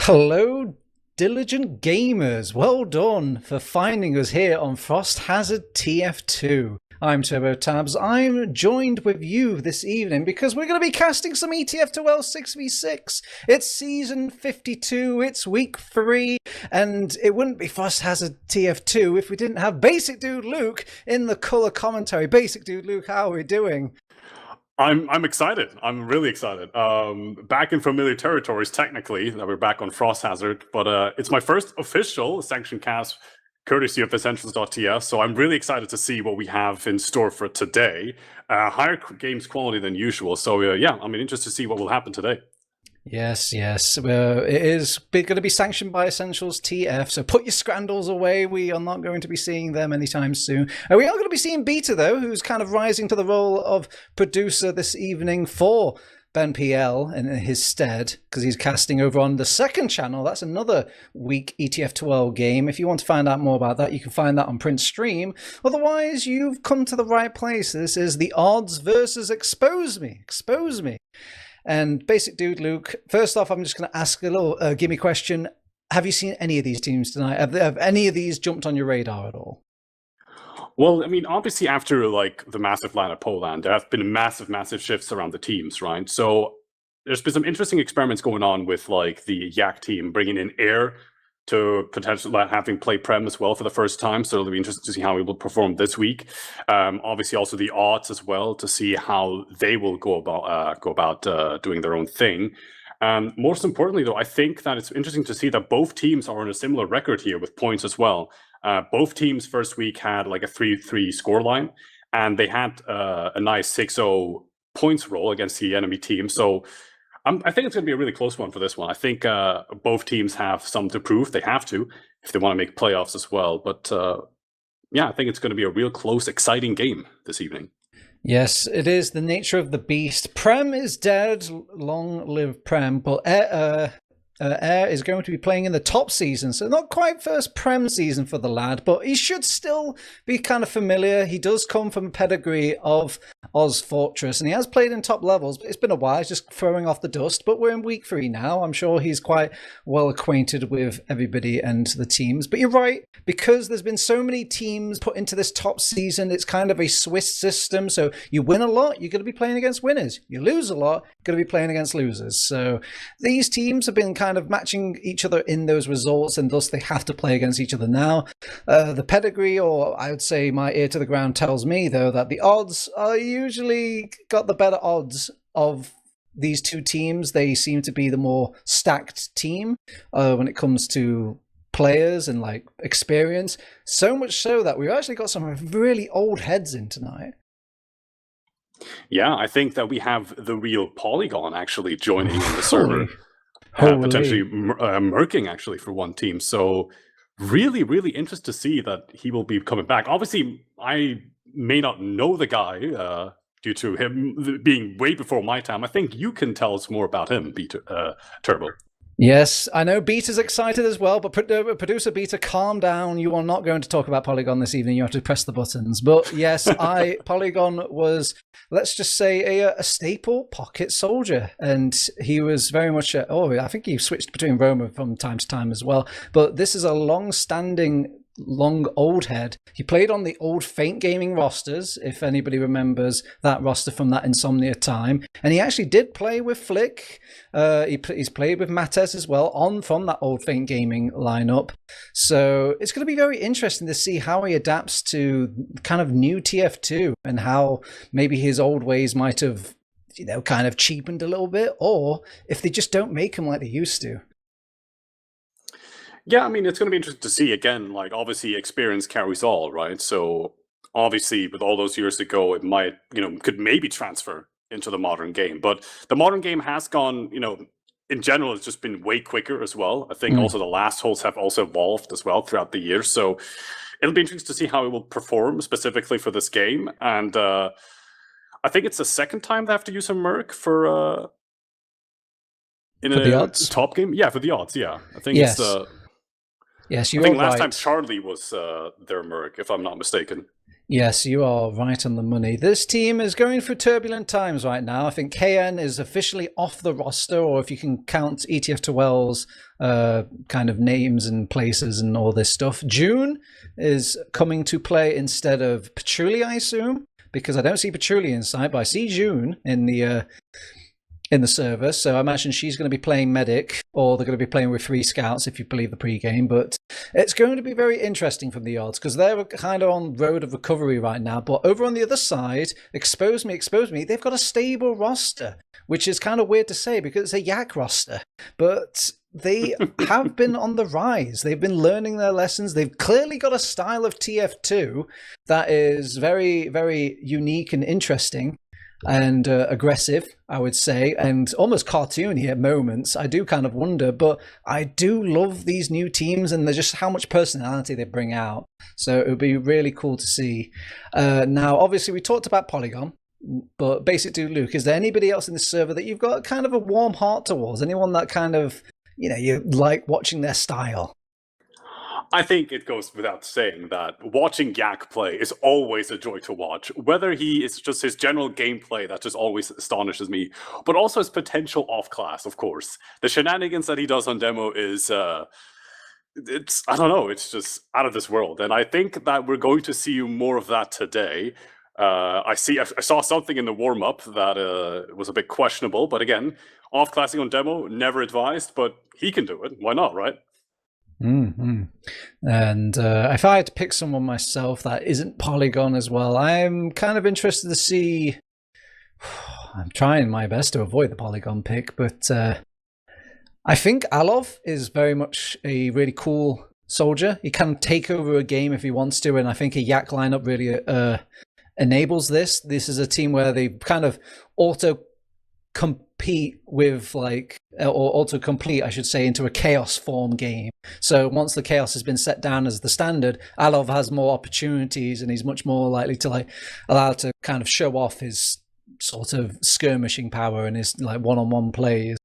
Hello, diligent gamers. Well done for finding us here on Frost Hazard TF2. I'm Turbo Tabs. I'm joined with you this evening because we're going to be casting some ETF2L 6v6. It's season 52, it's week 3, and it wouldn't be Frost Hazard TF2 if we didn't have Basic Dude Luke in the colour commentary. Basic Dude Luke, how are we doing? I'm excited. I'm really excited. Back in familiar territories, technically, that we're back on Frost Hazard, but it's my first official sanction cast courtesy of Essentials.ts, so I'm really excited to see what we have in store for today. Higher games quality than usual, so yeah, I'm interested to see what will happen today. Yes. It is going to be sanctioned by Essentials TF, so put your scrandals away. We are not going to be seeing them anytime soon. We are going to be seeing Beta, though, who's kind of rising to the role of producer this evening for Ben PL in his stead, because he's casting over on the second channel. That's another week ETF2L game. If you want to find out more about that, you can find that on Print Stream. Otherwise, you've come to the right place. This is the odds versus Expose Me. Expose Me. And Basic Dude Luke, first off, I'm just going to ask a little gimme question. Have you seen any of these teams tonight? Have any of these jumped on your radar at all? Well, I mean, obviously after like the massive line of Poland, there have been massive shifts around the teams, right? So there's been some interesting experiments going on with like the Yak team bringing in Air to potentially having played Prem as well for the first time. So it'll be interesting to see how he will perform this week. Obviously also the odds as well to see how they will go about doing their own thing. Most importantly, though, I think that it's interesting to see that both teams are on a similar record here with points as well. Both teams first week had like a 3-3 scoreline, and they had a nice 6-0 points roll against the enemy team. So I think it's going to be a really close one for this one. I think both teams have some to prove. They have to if they want to make playoffs as well. But yeah, I think it's going to be a real close, exciting game this evening. Yes, it is the nature of the beast. Prem is dead. Long live Prem. But Air is going to be playing in the top season, so not quite first Prem season for the lad, but he should still be kind of familiar. He does come from a pedigree of Oz Fortress, and he has played in top levels, but it's been a while. He's just throwing off the dust, but we're in week 3 now. I'm sure he's quite well acquainted with everybody and the teams. But you're right, because there's been so many teams put into this top season, it's kind of a Swiss system. So you win a lot, you're going to be playing against winners. You lose a lot, you're going to be playing against losers. So these teams have been kind of matching each other in those results, and thus they have to play against each other now. The pedigree, or I would say my ear to the ground, tells me, though, that the odds are usually got the better odds of these two teams. They seem to be the more stacked team when it comes to players and like experience. So much so that we've actually got some really old heads in tonight. Yeah, I think that we have the real Polygon actually joining in the server. Potentially murking actually for one team. So really interested to see that he will be coming back. Obviously, I may not know the guy due to him being way before my time. I think you can tell us more about him, Turbo. Yes, I know Beta's excited as well, but producer Beta, calm down. You are not going to talk about Polygon this evening. You have to press the buttons. But yes, Polygon was, let's just say, a staple pocket soldier, and he was very much. I think he switched between Roma from time to time as well. But this is a long-standing. Long old head. He played on the old Faint Gaming rosters, if anybody remembers that roster from that Insomnia time. And he actually did play with Flick. He's played with Mates as well from that old Faint Gaming lineup. So it's going to be very interesting to see how he adapts to kind of new TF2 and how maybe his old ways might have, kind of cheapened a little bit, or if they just don't make him like they used to. Yeah, I mean, it's going to be interesting to see. Again, like, obviously, experience carries all, right? So, obviously, with all those years ago, it might, could maybe transfer into the modern game. But the modern game has gone, in general, it's just been way quicker as well. I think also the last holes have also evolved as well throughout the years. So, it'll be interesting to see how it will perform specifically for this game. And I think it's the second time they have to use a Merc for the odds? Top game. Yeah, for the odds, yeah. I think yes. it's... Yes, I think last time Charlie was their Merc, if I'm not mistaken. Yes, you are right on the money. This team is going through turbulent times right now. I think KN is officially off the roster, or if you can count ETF2L's kind of names and places and all this stuff. June is coming to play instead of Patchouli, I assume, because I don't see Patchouli inside, but I see June in the server, so I imagine she's going to be playing medic, or they're going to be playing with 3 scouts if you believe the pregame. But it's going to be very interesting from the odds, because they're kind of on road of recovery right now. But over on the other side, expose me, they've got a stable roster, which is kind of weird to say because it's a yak roster. But they have been on the rise. They've been learning their lessons. They've clearly got a style of TF2 that is very, very unique and interesting. And aggressive, I would say, and almost cartoony at moments. I do kind of wonder, but I do love these new teams and just how much personality they bring out. So it would be really cool to see. Now, obviously, we talked about Polygon, but Basic Dude Luke, is there anybody else in the server that you've got kind of a warm heart towards? Anyone that kind of, you like watching their style? I think it goes without saying that watching Yak play is always a joy to watch. Whether he is just his general gameplay that just always astonishes me, but also his potential off class, of course. The shenanigans that he does on demo is it's, I don't know, it's just out of this world. And I think that we're going to see more of that today. I saw something in the warm up that was a bit questionable, but again, off classing on demo, never advised, but he can do it. Why not, right? Mm-hmm. And if I had to pick someone myself that isn't Polygon as well, I'm kind of interested to see. I'm trying my best to avoid the Polygon pick, but I think Alov is very much a really cool soldier. He can take over a game if he wants to, and I think a Yak lineup really enables this. This is a team where they kind of compete with or auto-complete, I should say, into a chaos form game. So once the chaos has been set down as the standard, Alov has more opportunities and he's much more likely to allowed to kind of show off his sort of skirmishing power and his one-on-one plays.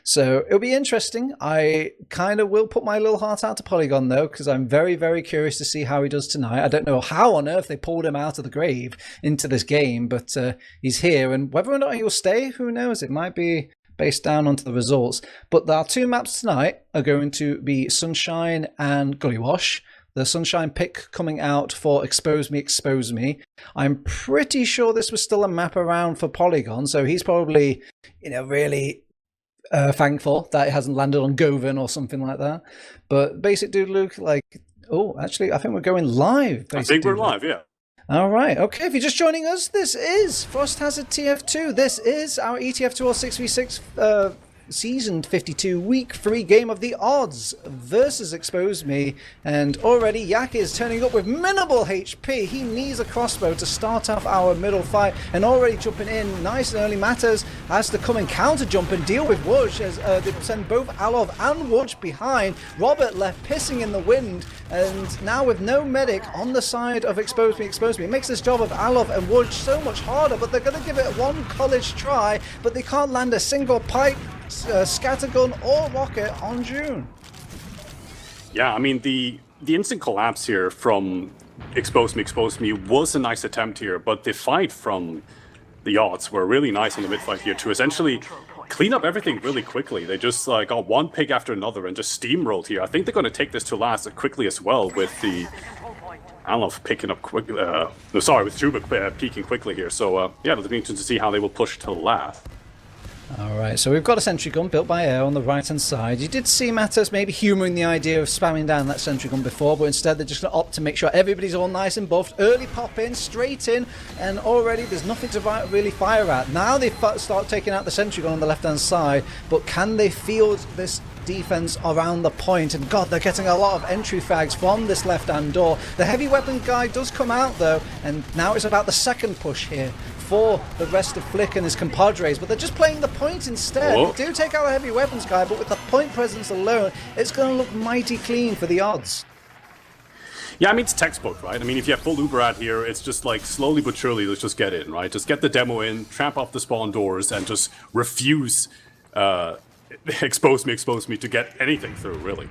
So it'll be interesting. I kind of will put my little heart out to Polygon though, because I'm very, very curious to see how he does tonight. I don't know how on earth they pulled him out of the grave into this game, but he's here, and whether or not he'll stay, who knows? It might be based down onto the results. But our 2 maps tonight are going to be Sunshine and Gullywash. The Sunshine pick coming out for Expose Me. I'm pretty sure this was still a map around for Polygon, so he's probably, really thankful that it hasn't landed on Govan or something like that. But Basic Dude Luke, actually, I think we're going live. I think we're live, yeah. All right. Okay, if you're just joining us, this is Frost Hazard TF2. This is our ETF2L 6v6 Season 52 Week 3 game of the odds versus Expose Me, and already Yak is turning up with minimal HP. He needs a crossbow to start off our middle fight, and already jumping in nice and early. Matters has to come and counter jump and deal with Wudge as they send both Alov and Wudge behind. Robert left pissing in the wind, and now with no medic on the side of Expose Me, it makes this job of Alov and Wudge so much harder. But they're going to give it one college try, but they can't land a single pipe, scattergun or rocket on June. Yeah, I mean, the instant collapse here from Expose Me was a nice attempt here, but the fight from the odds were really nice in the mid-fight here to essentially clean up everything really quickly. They just got one pick after another and just steamrolled here. I think they're going to take this to last quickly as well, with the Alov picking up quickly. With Juba peeking quickly here. So yeah, it'll be interesting to see how they will push to last. Alright, so we've got a sentry gun built by Air on the right hand side. You did see Matters maybe humouring the idea of spamming down that sentry gun before, but instead they're just going to opt to make sure everybody's all nice and buffed. Early pop in, straight in, and already there's nothing to really fire at. Now they start taking out the sentry gun on the left hand side, but can they field this defense around the point? And god, they're getting a lot of entry frags from this left hand door. The heavy weapon guy does come out though, and now it's about the second push here for the rest of Flick and his compadres, but they're just playing the point instead. Whoa. They do take out a heavy weapons guy, but with the point presence alone, it's going to look mighty clean for the odds. Yeah, I mean, it's textbook, right? I mean, if you have full Uberat here, it's just slowly but surely, let's just get in, right? Just get the demo in, trap off the spawn doors, and just refuse Expose Me to get anything through, really.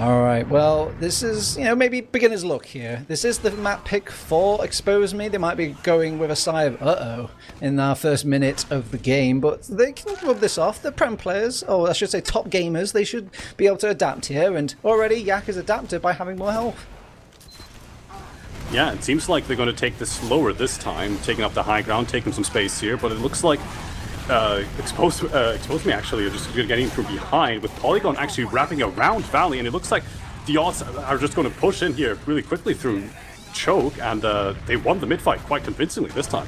All right, well, this is, maybe beginner's luck here. This is the map pick for Expose Me. They might be going with a sigh of uh-oh in our first minute of the game, but they can rub this off. The Prem players, or I should say top gamers, they should be able to adapt here, and already Yak has adapted by having more health. Yeah, it seems like they're going to take this slower this time, taking up the high ground, taking some space here, but it looks like Expose Me actually are just getting from behind, with Polygon actually wrapping around Valley, and it looks like the odds are just going to push in here really quickly through Choke, and they won the mid-fight quite convincingly this time.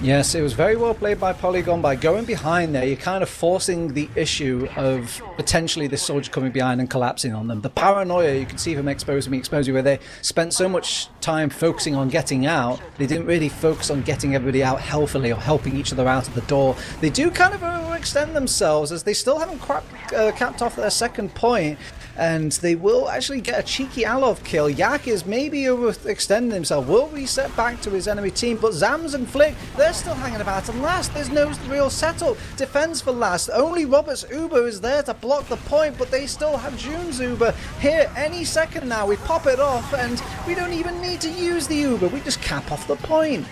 Yes, it was very well played by Polygon. By going behind there, you're kind of forcing the issue of potentially this soldier coming behind and collapsing on them. The paranoia you can see from Expose Me, where they spent so much time focusing on getting out, they didn't really focus on getting everybody out healthily or helping each other out of the door. They do kind of overextend themselves as they still haven't capped off their second point. And they will actually get a cheeky Alov kill. Yak is maybe overextending himself, will reset back to his enemy team, but Zams and Flick, they're still hanging about. And Last, there's no real settle defense for Last. Only Robert's Uber is there to block the point, but they still have June's Uber here any second now. We pop it off, and we don't even need to use the Uber. We just cap off the point.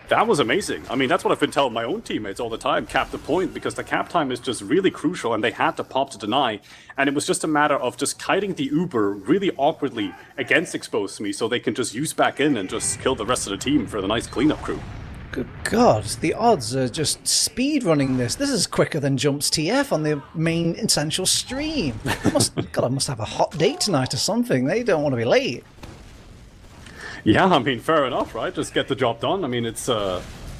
That was amazing. I mean, that's what I've been telling my own teammates all the time, cap the point, because the cap time is just really crucial, and they had to pop to deny, and it was just a matter of just kiting the Uber really awkwardly against Expose Me so they can just use back in and just kill the rest of the team for the nice cleanup crew. Good God, the odds are just speed running this. This is quicker than Jumps TF on the main essential stream. God, I must have a hot date tonight or something. They don't want to be late. Yeah, I mean, fair enough, right? Just get the job done. I mean, it's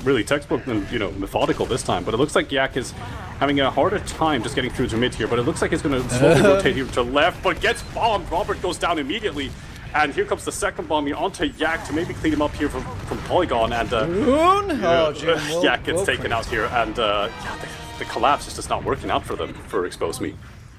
really textbook and, methodical this time. But it looks like Yak is having a harder time just getting through to mid here. But it looks like he's going to slowly rotate here to left, but gets bombed. Robert goes down immediately. And here comes the second bomb here onto Yak to maybe clean him up here from Polygon. And Yak gets taken out here. And the collapse is just not working out for them, for Expose Me.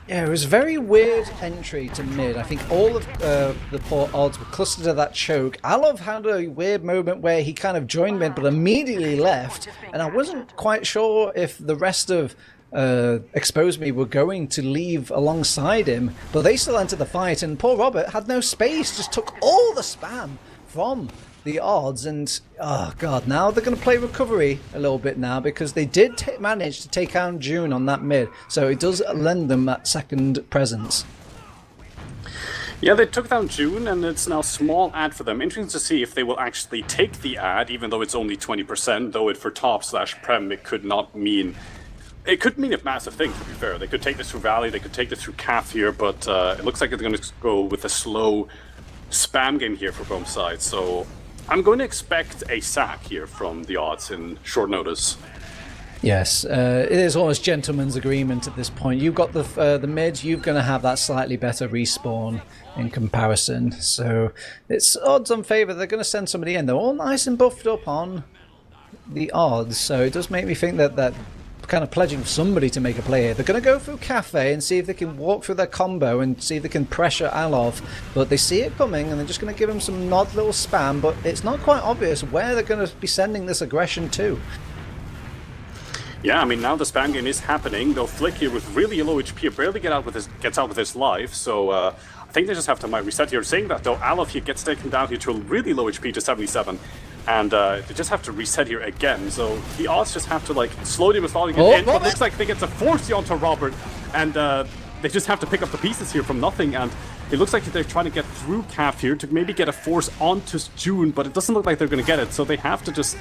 Yeah, it was a very weird entry to mid. I think all of the poor odds were clustered to that choke. Alov had a weird moment where he kind of joined mid but immediately left, and I wasn't quite sure if the rest of Expose Me were going to leave alongside him, but they still entered the fight, and poor Robert had no space, just took all the spam from the odds. And oh god, now they're going to play recovery a little bit now, because they did manage to take out June on that mid, so it does lend them that second presence. Yeah, they took down June, and it's now small ad for them. Interesting to see if they will actually take the ad, even though it's only 20%, though for top/prem it could not mean... It could mean a massive thing, to be fair. They could take this through Valley, they could take this through Calf here, but it looks like they're going to go with a slow spam game here for both sides, so I'm going to expect a sack here from the odds in short notice. Yes, it is almost gentleman's agreement at this point. You've got the mid, you're going to have that slightly better respawn in comparison, so it's odds on favour. They're going to send somebody in. They're all nice and buffed up on the odds, so it does make me think that kind of pledging somebody to make a play here. They're going to go through Cafe and see if they can walk through their combo and see if they can pressure Alov, but they see it coming and they're just going to give him some odd little spam, but it's not quite obvious where they're going to be sending this aggression to. Yeah, I mean, now the spam game is happening, though Flick here with really low HP barely gets out with his life, so I think they just have to reset here. Saying that, though, Alov here gets taken down here to a really low HP to 77. And they just have to reset here again, so the odds just have to slowly but slowly get in. But it looks like they get to force you onto Robert, and they just have to pick up the pieces here from nothing. And it looks like they're trying to get through Calf here to maybe get a force onto June, but it doesn't look like they're going to get it. So they have to just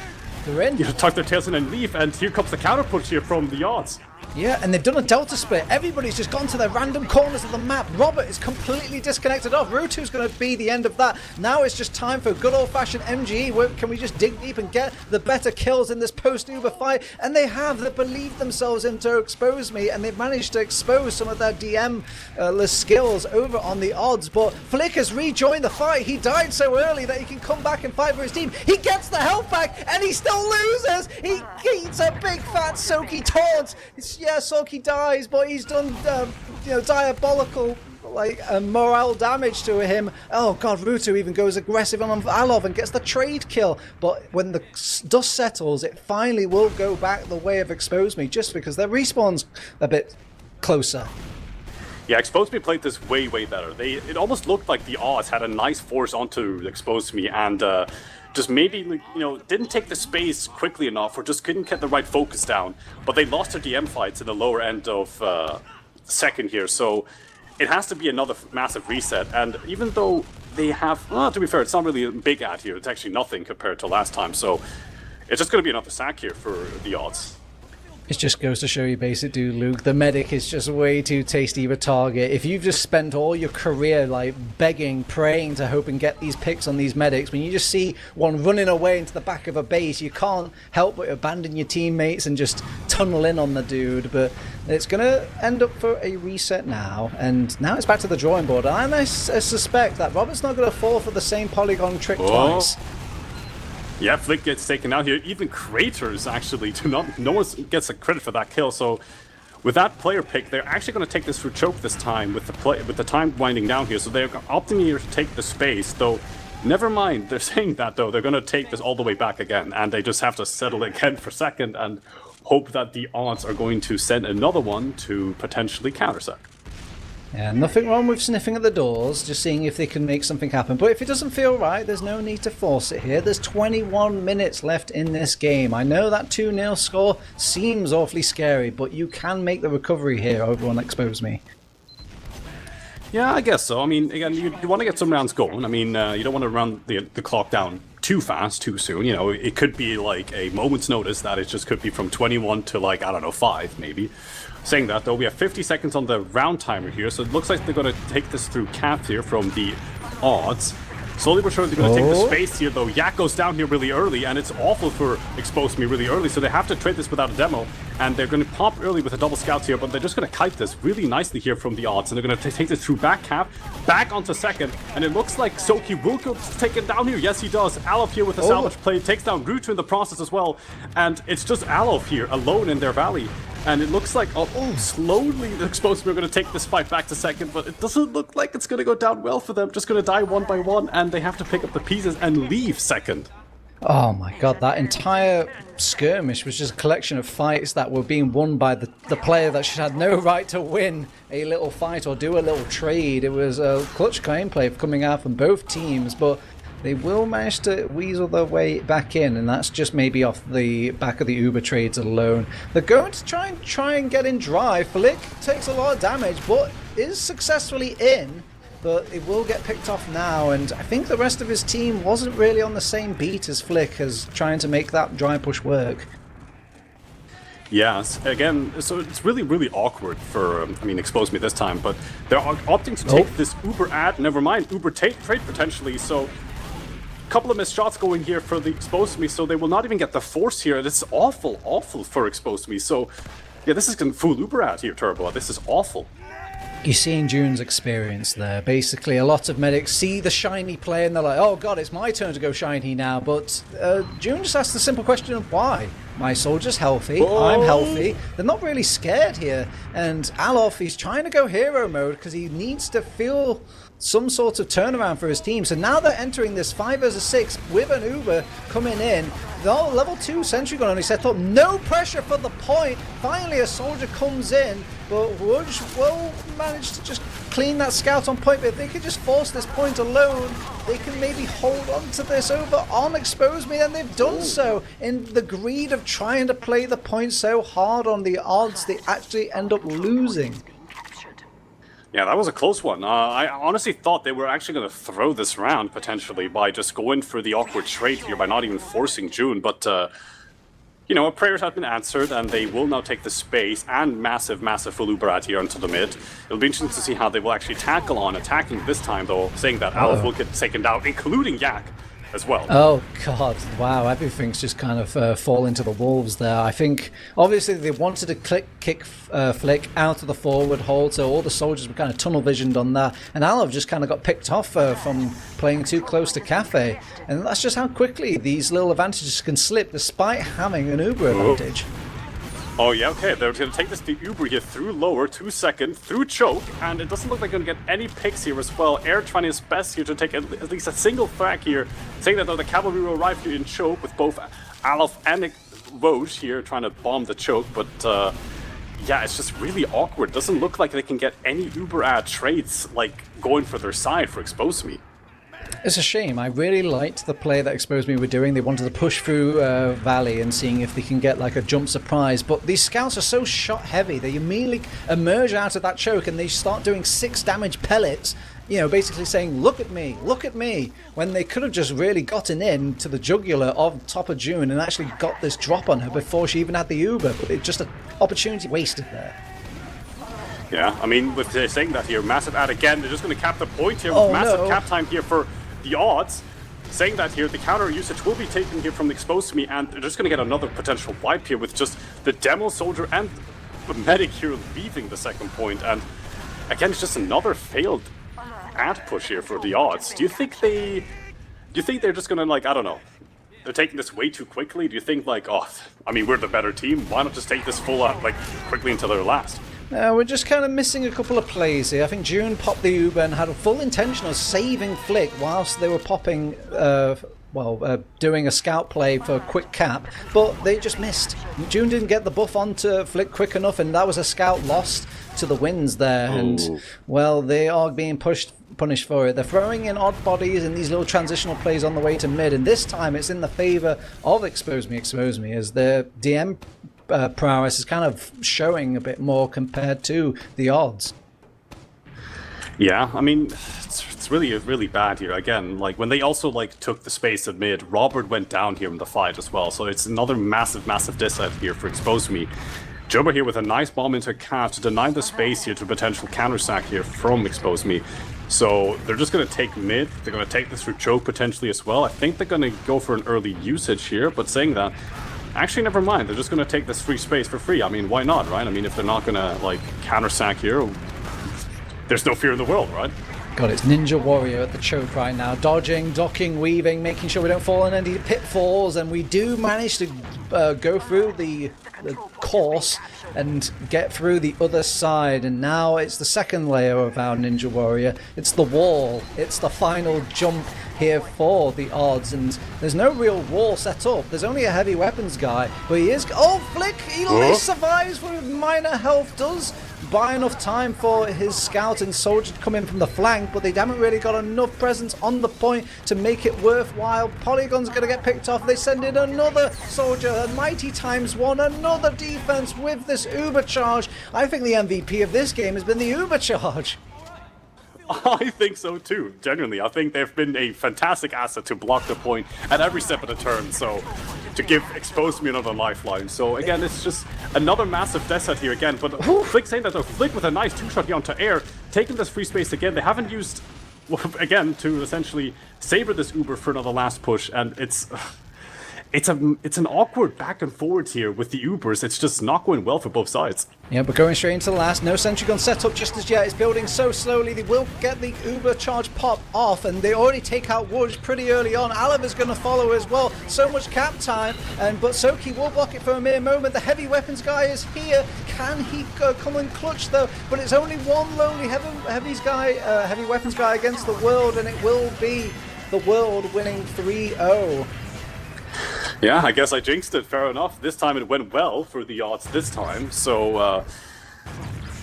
tuck their tails in and leave. And here comes the counter push here from the odds. Yeah, and they've done a delta split. Everybody's just gone to their random corners of the map. Robert is completely disconnected off. Rutu's going to be the end of that. Now it's just time for good old-fashioned MGE. Where can we just dig deep and get the better kills in this post-Uber fight? And they have. They believed themselves into Expose Me, and they've managed to expose some of their DM-less skills over on the odds. But Flick has rejoined the fight. He died so early that he can come back and fight for his team. He gets the health back, and he still loses. He eats a big fat Soaky taunt. Yeah, Soaky dies, but he's done, diabolical, morale damage to him. Oh god, Rutu even goes aggressive on Alov and gets the trade kill. But when the dust settles, it finally will go back the way of Expose Me, just because their respawn's a bit closer. Yeah, Expose Me played this way better. It almost looked like the odds had a nice force onto Expose Me and just maybe didn't take the space quickly enough or just couldn't get the right focus down. But they lost their DM fights in the lower end of second here, so it has to be another massive reset. And even though they have, to be fair, it's not really a big ad here. It's actually nothing compared to last time. So it's just going to be another sack here for the odds. It just goes to show you, basic dude, Luke. The medic is just way too tasty of a target. If you've just spent all your career like begging, praying to hope and get these picks on these medics, when you just see one running away into the back of a base, you can't help but abandon your teammates and just tunnel in on the dude. But it's going to end up for a reset now, and now it's back to the drawing board. And I suspect that Robert's not going to fall for the same polygon trick twice. Yeah, Flick gets taken out here. Even Craters actually no one gets a credit for that kill. So with that player pick, they're actually going to take this through choke this time with the time winding down here. So they're opting here to take the space. Though, never mind. They're saying that though they're going to take this all the way back again, and they just have to settle again for second and hope that the odds are going to send another one to potentially countersack. Yeah, nothing wrong with sniffing at the doors, just seeing if they can make something happen. But if it doesn't feel right, there's no need to force it here. There's 21 minutes left in this game. I know that 2-0 score seems awfully scary, but you can make the recovery here over on Expose Me. Yeah, I guess so. I mean, again, you want to get some rounds going. I mean, you don't want to run the clock down too fast, too soon. It could be like a moment's notice that it just could be from 21 to like, I don't know, 5 maybe. Saying that, though, we have 50 seconds on the round timer here, so it looks like they're going to take this through Cap here from the odds. Slowly but surely, they're going to take the space here, though. Yak goes down here really early, and it's awful for Expose Me really early, so they have to trade this without a demo. And they're going to pop early with a double scouts here, but they're just going to kite this really nicely here from the odds. And they're going to take this through back Cap, back onto second, and it looks like Soki will go taken down here. Yes, he does. Alof here with a salvage play, takes down Rutu in the process as well. And it's just Alof here alone in their valley. And it looks like, slowly the Exposed are going to take this fight back to second, but it doesn't look like it's going to go down well for them. Just going to die one by one, and they have to pick up the pieces and leave second. Oh my god, that entire skirmish was just a collection of fights that were being won by the player that should have no right to win a little fight or do a little trade. It was a clutch gameplay coming out from both teams, but they will manage to weasel their way back in, and that's just maybe off the back of the Uber trades alone. They're going to try and get in dry. Flick takes a lot of damage, but is successfully in. But it will get picked off now, and I think the rest of his team wasn't really on the same beat as Flick as trying to make that dry push work. Yes, again, so it's really, really awkward for, Expose Me this time, but they're opting to take this Uber ad, never mind, Uber trade potentially, so couple of missed shots going here for the Exposed Me, so they will not even get the force here. It's awful for Exposed Me. So, yeah, this is going to fool Uber out here, Turbo. This is awful. You're seeing June's experience there. Basically, a lot of medics see the shiny play and they're like, oh god, it's my turn to go shiny now. But June just asks the simple question of why. My soldier's healthy, I'm healthy. They're not really scared here. And Alof, he's trying to go hero mode because he needs to feel some sort of turnaround for his team. So now they're entering this 5 versus 6 with an Uber coming in. The level 2 sentry gun only set up. No pressure for the point. Finally a soldier comes in, but Wudge will manage to just clean that scout on point. But if they could just force this point alone, they can maybe hold on to this over on Expose Me, and they've done so. In the greed of trying to play the point so hard on the odds, they actually end up losing. Yeah, that was a close one. I honestly thought they were actually going to throw this round, potentially, by just going for the awkward trade here, by not even forcing June. But, our prayers have been answered, and they will now take the space and massive full Uberat here onto the mid. It'll be interesting to see how they will actually tackle on attacking this time, though, saying that Aleph will get taken down, including Yak as well. Oh god, wow, everything's just kind of fallen to the wolves there. I think obviously they wanted to kick Flick out of the forward hold, so all the soldiers were kind of tunnel visioned on that, and Alav just kind of got picked off from playing too close to Cafe, and that's just how quickly these little advantages can slip despite having an Uber advantage. Oh yeah, okay, they're going to take this Uber here through lower, 2 second, through choke, and it doesn't look like they're going to get any picks here as well. Air trying his best here to take at least a single frag here, saying that though the cavalry will arrive here in choke with both Alof and Woj here trying to bomb the choke, but yeah, it's just really awkward. Doesn't look like they can get any uber ad trades like going for their side for Expose Me. It's a shame. I really liked the play that Exposed Me were doing. They wanted to push through Valley and seeing if they can get like a jump surprise. But these scouts are so shot heavy. They immediately emerge out of that choke and they start doing 6 damage pellets. You know, basically saying, look at me, when they could have just really gotten in to the jugular of top of June and actually got this drop on her before she even had the Uber. But it's just an opportunity wasted there. Yeah, I mean, with saying that here, massive ad again, they're just going to cap the point here with massive cap time here for the odds. Saying that here, the counter usage will be taken here from the Exposed to Me, and they're just going to get another potential wipe here with just the Demo Soldier and the Medic here leaving the second point. And again, it's just another failed ad push here for the odds. Do you think they're just going to, like, I don't know, they're taking this way too quickly? Do you think, like, oh, I mean, we're the better team, why not just take this full out, like, quickly until they're last? We're just kind of missing a couple of plays here. I think June popped the Uber and had a full intention of saving Flick whilst they were popping, doing a scout play for a quick cap, but they just missed. June didn't get the buff onto Flick quick enough, and that was a scout lost to the winds there. And, well, they are being punished for it. They're throwing in odd bodies and these little transitional plays on the way to mid, and this time it's in the favour of Expose Me, as their DM prowess is kind of showing a bit more compared to the odds. Yeah, I mean, it's really bad here. Again, like, when they also, like, took the space at mid, Robert went down here in the fight as well, so it's another massive diss here for Expose Me. Joba here with a nice bomb into cap to deny the space here to potential counter sack here from Expose Me. So they're just going to take mid, they're going to take this through choke potentially as well. I think they're going to go for an early usage here, but saying that, actually, never mind. They're just going to take this free space for free. I mean, why not, right? I mean, if they're not going to, like, counter-sack here, there's no fear in the world, right? God, it's Ninja Warrior at the choke right now. Dodging, docking, weaving, making sure we don't fall in any pitfalls. And we do manage to go through the course and get through the other side. And now it's the second layer of our Ninja Warrior. It's the wall. It's the final jump here for the odds, and there's no real wall set up. There's only a heavy weapons guy, but he is... Oh, Flick! He survives with minor health, does buy enough time for his scout and soldier to come in from the flank, but they haven't really got enough presence on the point to make it worthwhile. Polygon's going to get picked off. They send in another soldier, a mighty ×1, another defense with this Uber charge. I think the MVP of this game has been the Uber charge. I think so too, genuinely. I think they've been a fantastic asset to block the point at every step of the turn, so to give Expose Me another lifeline. So again, it's just another massive death set here again, but Flick saying that though, Flick with a nice 2-shot here onto air, taking this free space again. They haven't used, again, to essentially savor this Uber for another last push, and it's an awkward back and forwards here with the Ubers. It's just not going well for both sides. Yeah, but going straight into the last. No sentry gun set up just as yet. It's building so slowly. They will get the Uber charge pop off, and they already take out Woods pretty early on. Oliver's going to follow as well. So much cap time, but Soki will block it for a mere moment. The heavy weapons guy is here. Can he come and clutch though? But it's only one lonely heavy weapons guy against the world, and it will be the world winning 3-0. Yeah, I guess I jinxed it, fair enough. This time it went well for the odds this time, so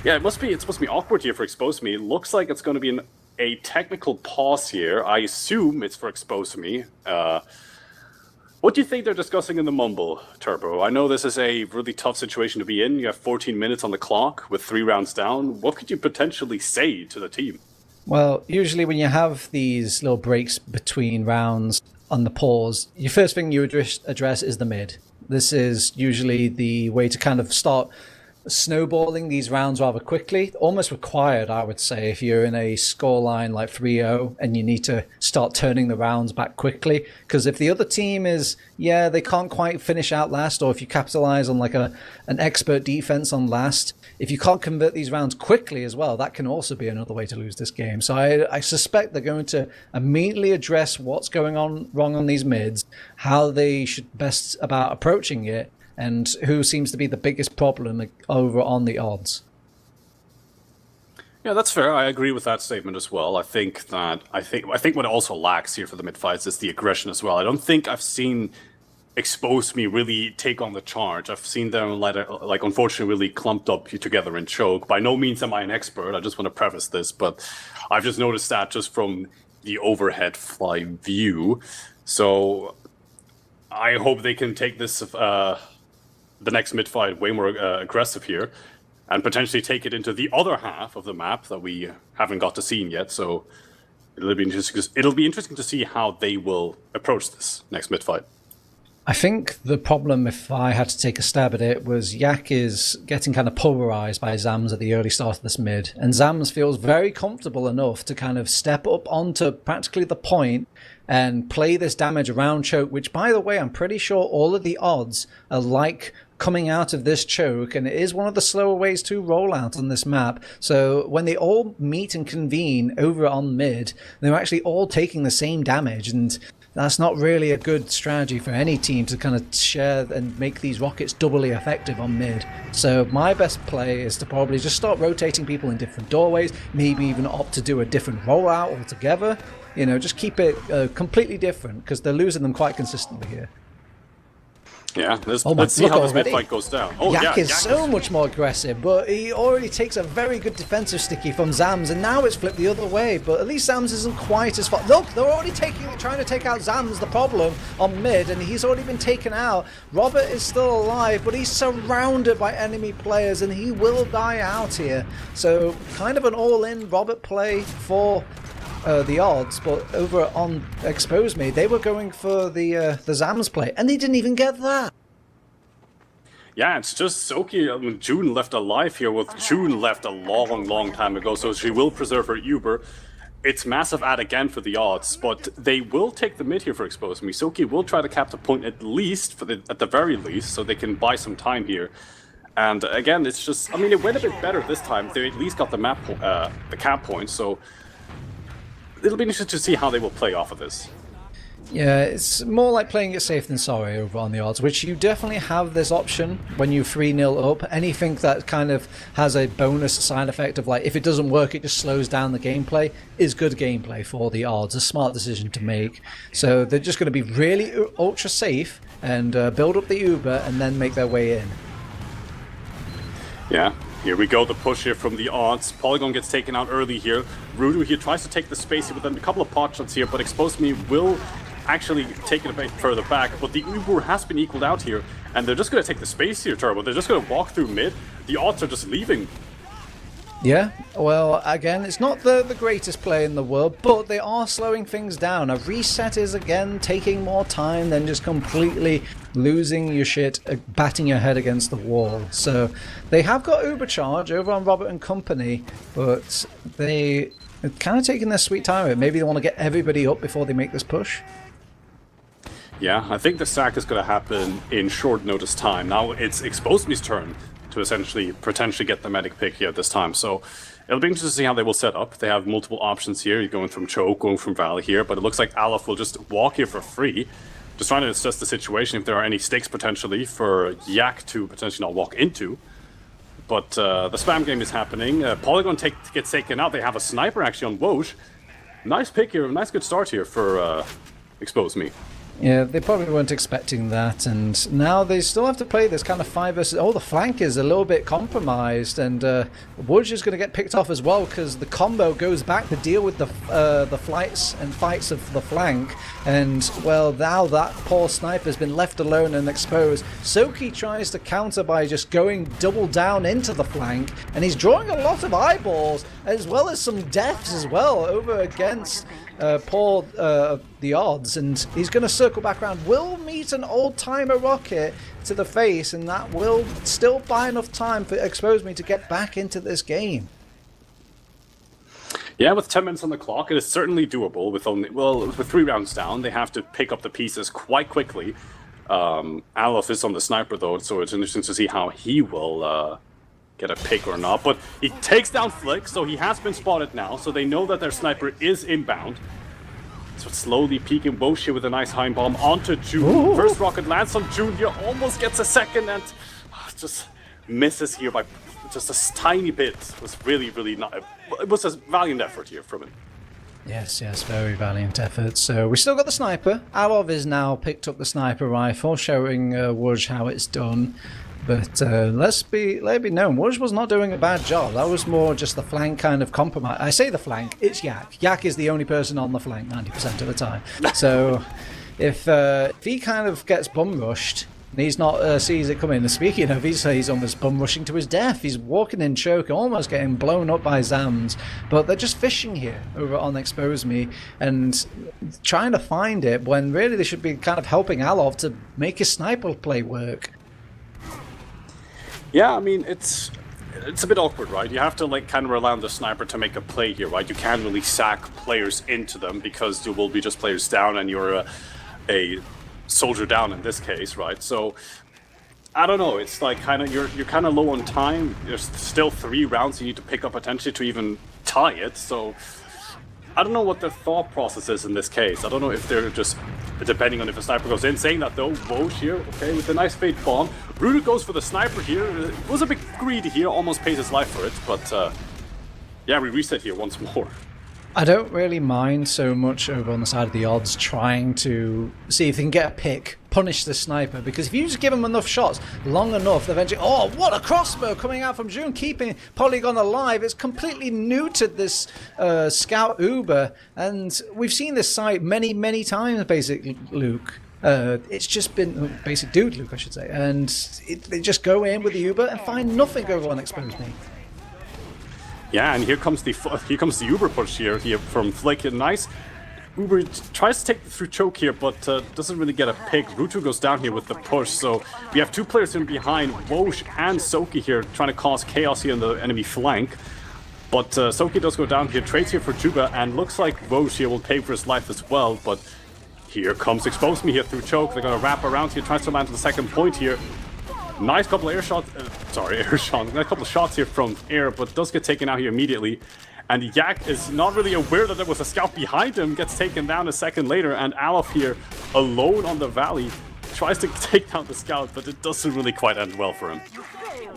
yeah, it's supposed to be awkward here for Expose Me. It looks like it's going to be a technical pause here. I assume it's for Expose Me. What do you think they're discussing in the Mumble, Turbo? I know this is a really tough situation to be in. You have 14 minutes on the clock with 3 rounds down. What could you potentially say to the team? Well, usually when you have these little breaks between rounds on the pause, your first thing you address is the mid. This is usually the way to kind of start snowballing these rounds rather quickly. Almost required, I would say, if you're in a scoreline like 3-0 and you need to start turning the rounds back quickly. Because if the other team is, they can't quite finish out last, or if you capitalize on like an expert defense on last, if you can't convert these rounds quickly as well, that can also be another way to lose this game. So I suspect they're going to immediately address what's going on wrong on these mids, how they should best about approaching it, and who seems to be the biggest problem over on the odds. Yeah, that's fair. I agree with that statement as well. I think what also lacks here for the mid fights is the aggression as well. I don't think I've seen Expose Me really take on the charge. I've seen them like unfortunately really clumped up together in choke. By no means am I an expert. I just want to preface this, but I've just noticed that just from the overhead fly view. So I hope they can take this the next mid fight way more aggressive here, and potentially take it into the other half of the map that we haven't got to see yet. So it'll be interesting to see how they will approach this next mid fight. I think the problem, if I had to take a stab at it, was Yak is getting kind of pulverized by Zams at the early start of this mid. And Zams feels very comfortable enough to kind of step up onto practically the point and play this damage around choke, which, by the way, I'm pretty sure all of the odds are like coming out of this choke, and it is one of the slower ways to roll out on this map. So when they all meet and convene over on mid, they're actually all taking the same damage, and that's not really a good strategy for any team to kind of share and make these rockets doubly effective on mid. So my best play is to probably just start rotating people in different doorways, maybe even opt to do a different rollout altogether. You know, just keep it completely different, because they're losing them quite consistently here. Yeah, let's see how this mid fight goes down. Oh, Yak is so much more aggressive, but he already takes a very good defensive sticky from Zams, and now it's flipped the other way. But at least Zams isn't quite as far. Look, they're already trying to take out Zams, the problem, on mid, and he's already been taken out. Robert is still alive, but he's surrounded by enemy players, and he will die out here. So kind of an all-in Robert play for the odds, but over on Expose Me, they were going for the Zams play, and they didn't even get that. Yeah, it's just Soki. I mean, June left alive here. June left a long time ago, so she will preserve her Uber. It's massive ad again for the odds, but they will take the mid here for Expose Me. Soki will try to cap the point at least, at the very least, so they can buy some time here. And again, it's just, I mean, it went a bit better this time. They at least got the cap point, so it'll be interesting to see how they will play off of this. Yeah, it's more like playing it safe than sorry over on the odds, which you definitely have this option when you 3-0 up. Anything that kind of has a bonus side effect of, like, if it doesn't work, it just slows down the gameplay, is good gameplay for the odds. A smart decision to make. So they're just going to be really ultra safe and build up the Uber and then make their way in. Yeah. Here we go, the push here from the odds. Polygon gets taken out early here. Rudu here tries to take the space here with a couple of pot shots here, but Expose Me will actually take it a bit further back. But the Uber has been equaled out here, and they're just going to take the space here, Turbo. They're just going to walk through mid. The odds are just leaving. Yeah, well, again, it's not the greatest play in the world, but they are slowing things down. A reset is, again, taking more time than just completely losing your shit, batting your head against the wall. So they have got Uber charge over on Robert and company, but they are kind of taking their sweet time. Maybe they want to get everybody up before they make this push. Yeah, I think the sack is going to happen in short notice time. Now it's Expose Me's turn to essentially potentially get the medic pick here at this time. So it'll be interesting to see how they will set up. They have multiple options here. You're going from choke, going from Valley here, but it looks like Aleph will just walk here for free. Just trying to assess the situation, if there are any stakes potentially for Yak to potentially not walk into. But the spam game is happening. Polygon gets taken out. They have a sniper actually on Woj. Nice pick here, nice good start here for Expose Me. Yeah, they probably weren't expecting that, and now they still have to play this kind of 5 versus... Oh, the flank is a little bit compromised, and Woods is going to get picked off as well, because the combo goes back to deal with the flights and fights of the flank, and, well, now that poor sniper's been left alone and exposed. Soki tries to counter by just going double down into the flank, and he's drawing a lot of eyeballs, as well as some deaths as well, over against... the odds, and he's going to circle back around, will meet an old-timer rocket to the face, and that will still buy enough time for Expose Me to get back into this game. Yeah, with 10 minutes on the clock, it is certainly doable. With only, well, with 3 rounds down, they have to pick up the pieces quite quickly. Aleph is on the sniper though, so it's interesting to see how he will get a pick or not. But he takes down Flick, so he has been spotted now, so they know that their sniper is inbound. So slowly peeking Boshi with a nice hind bomb onto June. Ooh. First rocket lands on June here, almost gets a second, and just misses here by just a tiny bit. It was really, really not. It was a valiant effort here from him. Yes, very valiant effort. So we still got the sniper. Alov is now picked up the sniper rifle, showing Woj how it's done. But let it be known, Woj was not doing a bad job. That was more just the flank kind of compromise. I say the flank, it's Yak. Yak is the only person on the flank 90% of the time. So if he kind of gets bum rushed, and he's not sees it coming. And speaking of, he's almost bum rushing to his death. He's walking in choke, almost getting blown up by Zams. But they're just fishing here over on Expose Me and trying to find it when really they should be kind of helping Alov to make his sniper play work. Yeah, I mean, it's a bit awkward, right? You have to like kind of rely on the sniper to make a play here, right? You can't really sack players into them because there will be just players down and you're a soldier down in this case, right? So I don't know, it's like kind of you're kind of low on time. There's still 3 rounds you need to pick up potentially to even tie it. So I don't know what the thought process is in this case. I don't know if they're just depending on if a sniper goes in. Saying that though, Woj here, okay, with a nice fade bomb. Rudu goes for the sniper here. Was a bit greedy here, almost pays his life for it, but yeah, we reset here once more. I don't really mind so much over on the side of the odds trying to see if they can get a pick, punish the sniper, because if you just give them enough shots long enough, eventually, oh, what a crossbow coming out from June, keeping Polygon alive. It's completely neutered this Scout Uber, and we've seen this site many times, basically, Luke. It's just been basic dude Luke, I should say, and they just go in with the Uber and find nothing over on Expose Me. Yeah, and here comes the Uber push here from Flick. Nice. Uber tries to take the through choke here, but doesn't really get a pick. Rutu goes down here with the push, so we have 2 players in behind, Woj and Soki here, trying to cause chaos here in the enemy flank. But Soki does go down here, trades here for Juba, and looks like Woj here will pay for his life as well, but here comes Expose Me here through choke. They're going to wrap around here, tries to land the second point here. Nice couple of air shots, a couple of shots here from air, but does get taken out here immediately. And Yak is not really aware that there was a scout behind him, gets taken down a second later, and Alov here, alone on the valley, tries to take down the scout, but it doesn't really quite end well for him.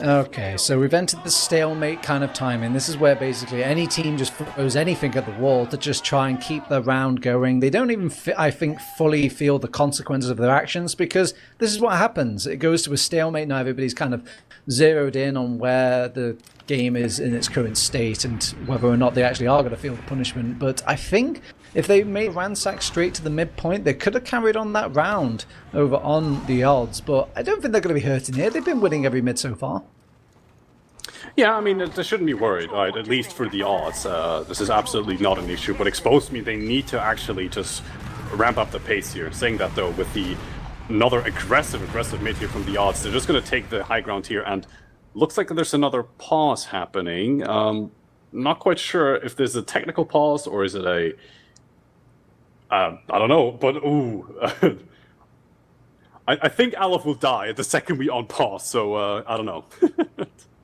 Okay, so we've entered the stalemate kind of timing. This is where basically any team just throws anything at the wall to just try and keep the round going. They don't even, I think, fully feel the consequences of their actions, because this is what happens. It goes to a stalemate. Now everybody's kind of zeroed in on where the game is in its current state and whether or not they actually are going to feel the punishment. But I think if they made ransack straight to the midpoint, they could have carried on that round over on the odds. But I don't think they're going to be hurting here. They've been winning every mid so far. Yeah, I mean, they shouldn't be worried, right? At least for the odds. This is absolutely not an issue. But Expose Me, they need to actually just ramp up the pace here. Saying that, though, with another aggressive mid here from the odds, they're just going to take the high ground here. And looks like there's another pause happening. Not quite sure if there's a technical pause or is it a... I don't know, but ooh... I think Alov will die the second we unpause, so I don't know.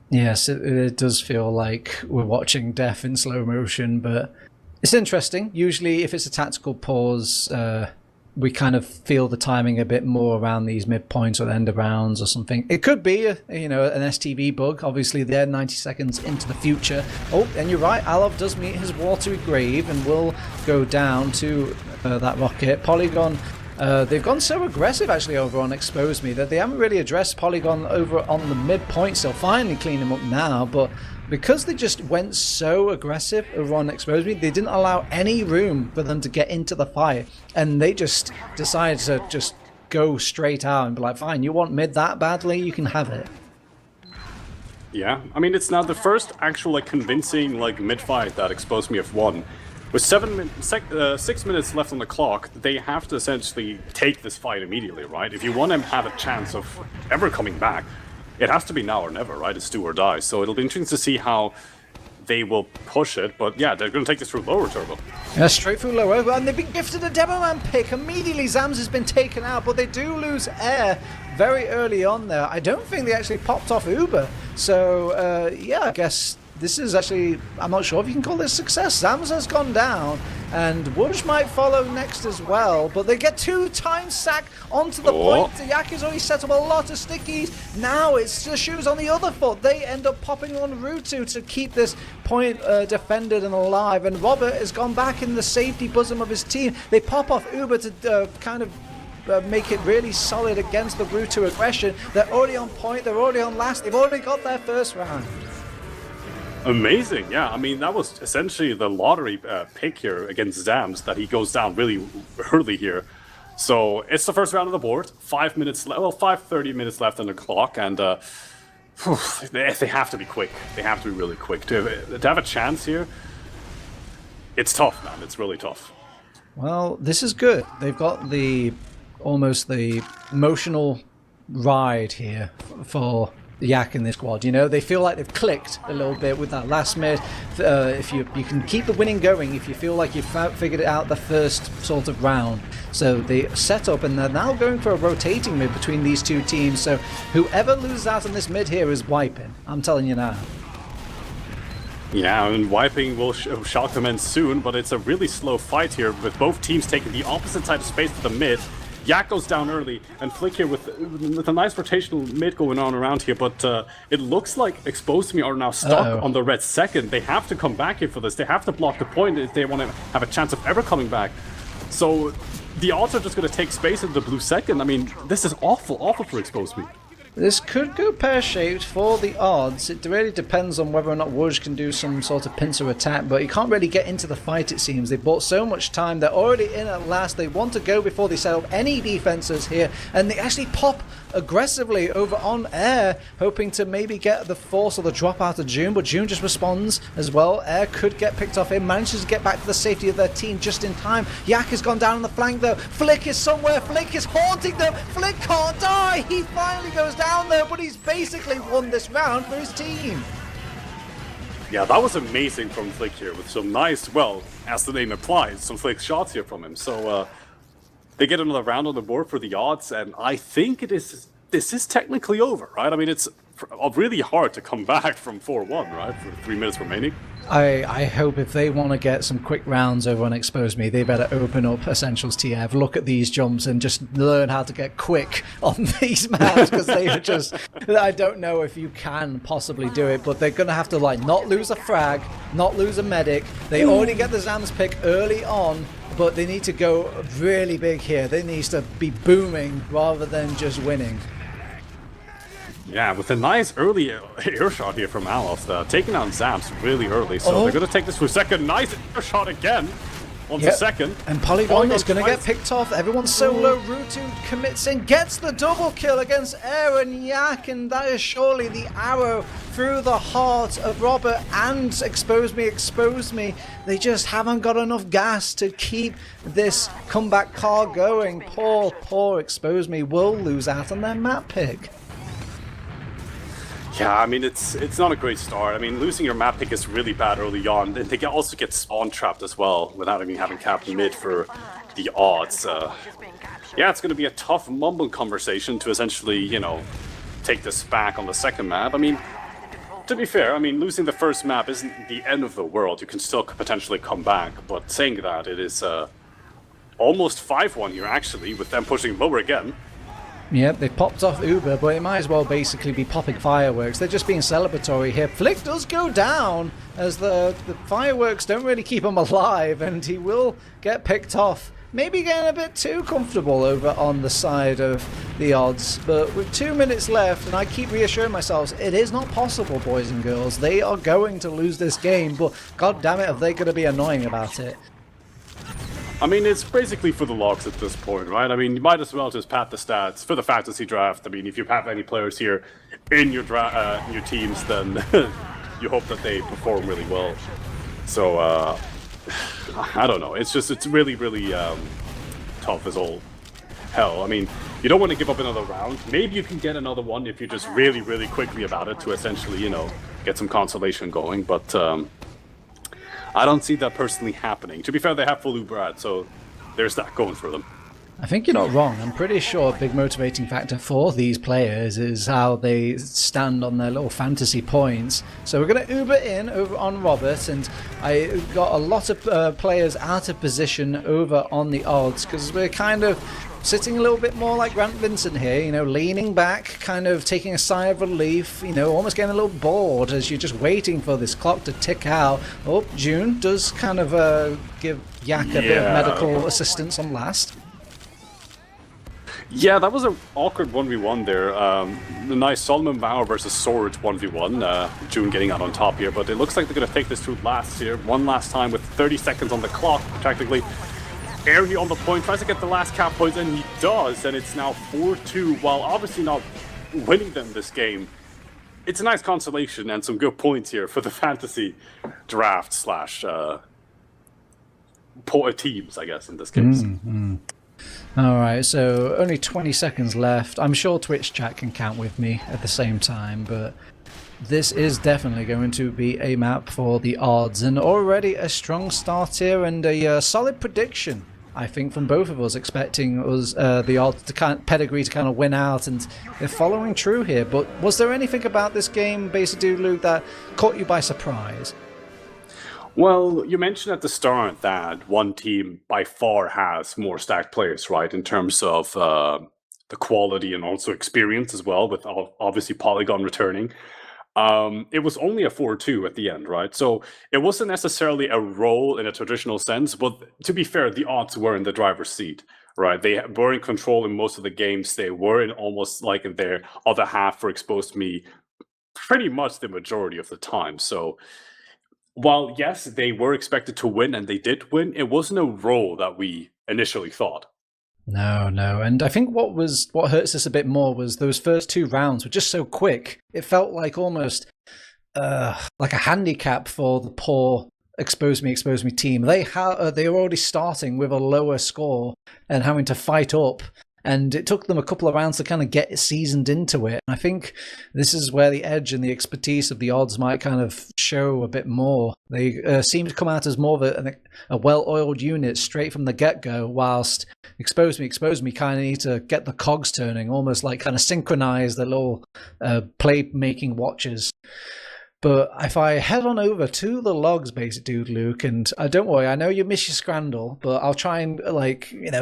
Yes, it does feel like we're watching death in slow motion, but it's interesting. Usually if it's a tactical pause, we kind of feel the timing a bit more around these midpoints or the end of rounds or something. It could be, an STV bug. Obviously, they're 90 seconds into the future. Oh, and you're right, Alov does meet his watery grave and will go down to that rocket. Polygon... they've gone so aggressive actually over on Expose Me that they haven't really addressed Polygon over on the midpoint. So finally clean him up now, but because they just went so aggressive over on Expose Me, they didn't allow any room for them to get into the fight, and they just decided to just go straight out and be like, fine, you want mid that badly, you can have it. Yeah, I mean, it's now the first actual convincing mid fight that Expose Me have won. With 6 minutes left on the clock, they have to essentially take this fight immediately, right? If you want to have a chance of ever coming back, it has to be now or never, right? It's do or die. So it'll be interesting to see how they will push it. But yeah, they're going to take this through lower turbo. Yeah, straight through lower. And they've been gifted a Demoman pick. Immediately, Zams has been taken out, but they do lose air very early on there. I don't think they actually popped off Uber. So, yeah, I guess this is actually, I'm not sure if you can call this success. Zams has gone down, and Woods might follow next as well, but they get 2-time sack onto the point. Yak has already set up a lot of stickies. Now it's the shoes on the other foot. They end up popping on Rutu to keep this point defended and alive, and Robert has gone back in the safety bosom of his team. They pop off Uber to kind of make it really solid against the Rutu aggression. They're already on point, they're already on last, they've already got their first round. Amazing, yeah. I mean, that was essentially the lottery pick here against Zams, that he goes down really early here. So it's the first round of the board. 5 minutes, 5:30 minutes left on the clock, and they have to be quick. They have to be really quick to have a chance here. It's tough, man. It's really tough. Well, this is good. They've got almost the emotional ride here for Yak in this squad. You know, they feel like they've clicked a little bit with that last mid. If you can keep the winning going, if you feel like you've figured it out the first sort of round. So they set up, and they're now going for a rotating mid between these two teams. So whoever loses out on this mid here is wiping. I'm telling you now. Yeah, and wiping shall commence soon, but it's a really slow fight here, with both teams taking the opposite side of space to the mid. Yak goes down early, and Flick here with a nice rotational mid going on around here, but it looks like Exposed to Me are now stuck on the red second. They have to come back here for this. They have to block the point if they want to have a chance of ever coming back. So the odds are just going to take space in the blue second. I mean, this is awful for Exposed to Me. This could go pear-shaped for the odds. It really depends on whether or not Woods can do some sort of pincer attack, but he can't really get into the fight, it seems. They bought so much time. They're already in at last. They want to go before they set up any defenses here, and they actually pop aggressively over on Air, hoping to maybe get the force or the drop out of June, but June just responds as well. Air could get picked off here, manages to get back to the safety of their team just in time. Yak has gone down on the flank though. Flick is somewhere. Flick is haunting them. Flick can't die. He finally goes down there, but he's basically won this round for his team. Yeah, that was amazing from Flick here, with some nice, well, as the name implies, some Flick shots here from him. So they get another round on the board for the odds, and I think this is technically over, right? I mean, it's really hard to come back from 4-1, right, for 3 minutes remaining. I hope if they want to get some quick rounds over on Expose Me, they better open up Essentials TF, look at these jumps, and just learn how to get quick on these maps, because they are just, I don't know if you can possibly do it, but they're going to have to like not lose a frag, not lose a medic. They already get the Zams pick early on, but they need to go really big here. They need to be booming rather than just winning. Yeah, with a nice early air shot here from Aloth, taking down Zams really early, so they're going to take this for a second. Nice air shot again on the second. And Polygon is going to get picked off. Everyone's so low. Rutu commits in, gets the double kill against Air and Yak, and that is surely the arrow through the heart of Robert and Expose Me. They just haven't got enough gas to keep this comeback car going. Poor Expose Me will lose out on their map pick. Yeah, I mean, it's not a great start. I mean, losing your map pick is really bad early on. Then they also get spawn trapped as well without even having capped mid for the odds. Yeah, it's going to be a tough mumble conversation to essentially, you know, take this back on the second map. I mean, to be fair, I mean, losing the first map isn't the end of the world. You can still potentially come back. But saying that, it is almost 5-1 here, actually, with them pushing lower again. Yep, they popped off Uber, but it might as well basically be popping fireworks. They're just being celebratory here. Flick does go down, as the fireworks don't really keep him alive, and he will get picked off. Maybe getting a bit too comfortable over on the side of the odds. But with 2 minutes left, and I keep reassuring myself, it is not possible, boys and girls. They are going to lose this game, but god damn it, are they going to be annoying about it. I mean, it's basically for the logs at this point, right? I mean, you might as well just pat the stats for the fantasy draft. I mean, if you have any players here in your teams, then you hope that they perform really well. So, I don't know. It's really tough as all hell. I mean, you don't want to give up another round. Maybe you can get another one if you're just really quickly about it to essentially, you know, get some consolation going. But I don't see that personally happening. To be fair, they have full Uber ad, so there's that going for them. I think you're not wrong. I'm pretty sure a big motivating factor for these players is how they stand on their little fantasy points. So we're going to Uber in over on Robert, and I got a lot of players out of position over on the odds because we're kind of sitting a little bit more like Grant Vincent here, you know, leaning back, kind of taking a sigh of relief, you know, almost getting a little bored as you're just waiting for this clock to tick out. Oh, June does kind of give Yak a bit of medical assistance on last. Yeah, that was an awkward 1v1 there. The nice Solomon Bauer versus Sword 1v1. June getting out on top here, but it looks like they're going to take this to last here. One last time with 30 seconds on the clock, practically. Airy on the point, tries to get the last cap points, and he does, and it's now 4-2, while obviously not winning them this game. It's a nice consolation and some good points here for the fantasy draft slash teams, I guess, in this case. All right, so only 20 seconds left. I'm sure Twitch chat can count with me at the same time, but this is definitely going to be a map for the odds, and already a strong start here and a solid prediction, I think, from both of us, expecting us the odds to pedigree to kind of win out, and they're following true here. But was there anything about this game, basically, Luke, that caught you by surprise? Well, you mentioned at the start that one team by far has more stacked players, right, in terms of the quality and also experience as well, with obviously Polygon returning. It was only a 4-2 at the end, right? So it wasn't necessarily a roll in a traditional sense, but to be fair, the odds were in the driver's seat, right? They were in control in most of the games. They were in almost like in their other half for Exposed Me pretty much the majority of the time. So while, yes, they were expected to win and they did win, it wasn't a roll that we initially thought. No, and I think what hurts us a bit more was those first two rounds were just so quick. It felt like almost like a handicap for the poor Expose Me team. They were already starting with a lower score and having to fight up. And it took them a couple of rounds to kind of get seasoned into it. And I think this is where the edge and the expertise of the odds might kind of show a bit more. They seem to come out as more of a well-oiled unit straight from the get-go, whilst Expose Me kind of need to get the cogs turning, almost like kind of synchronize the little play-making watches. But if I head on over to the logs, basically, Luke, and don't worry, I know you miss your Scrandle, but I'll try and,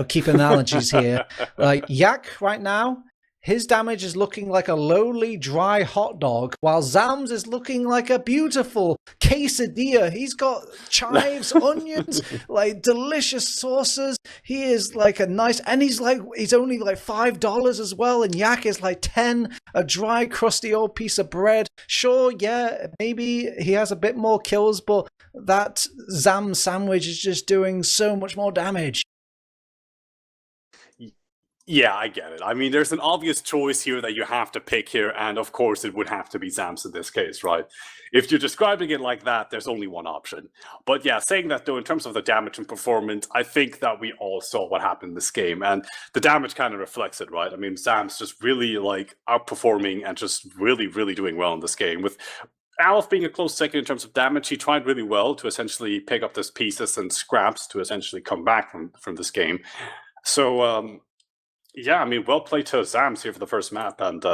keep analogies here. Like, Yak right now, his damage is looking like a lowly, dry hot dog, while Zams is looking like a beautiful quesadilla. He's got chives, onions, like delicious sauces. He is like a nice, and he's only like $5 as well, and Yak is like 10, a dry, crusty old piece of bread. Sure, yeah, maybe he has a bit more kills, but that Zam sandwich is just doing so much more damage. Yeah, I get it. I mean, there's an obvious choice here that you have to pick here, and of course it would have to be Zams in this case, right? If you're describing it like that, there's only one option. But yeah, saying that though, in terms of the damage and performance, I think that we all saw what happened in this game, and the damage kind of reflects it, right? I mean, Zams just really outperforming and just really, really doing well in this game. With Alf being a close second in terms of damage, he tried really well to essentially pick up those pieces and scraps to essentially come back from this game. So, yeah, I mean, well played to Zams here for the first map, and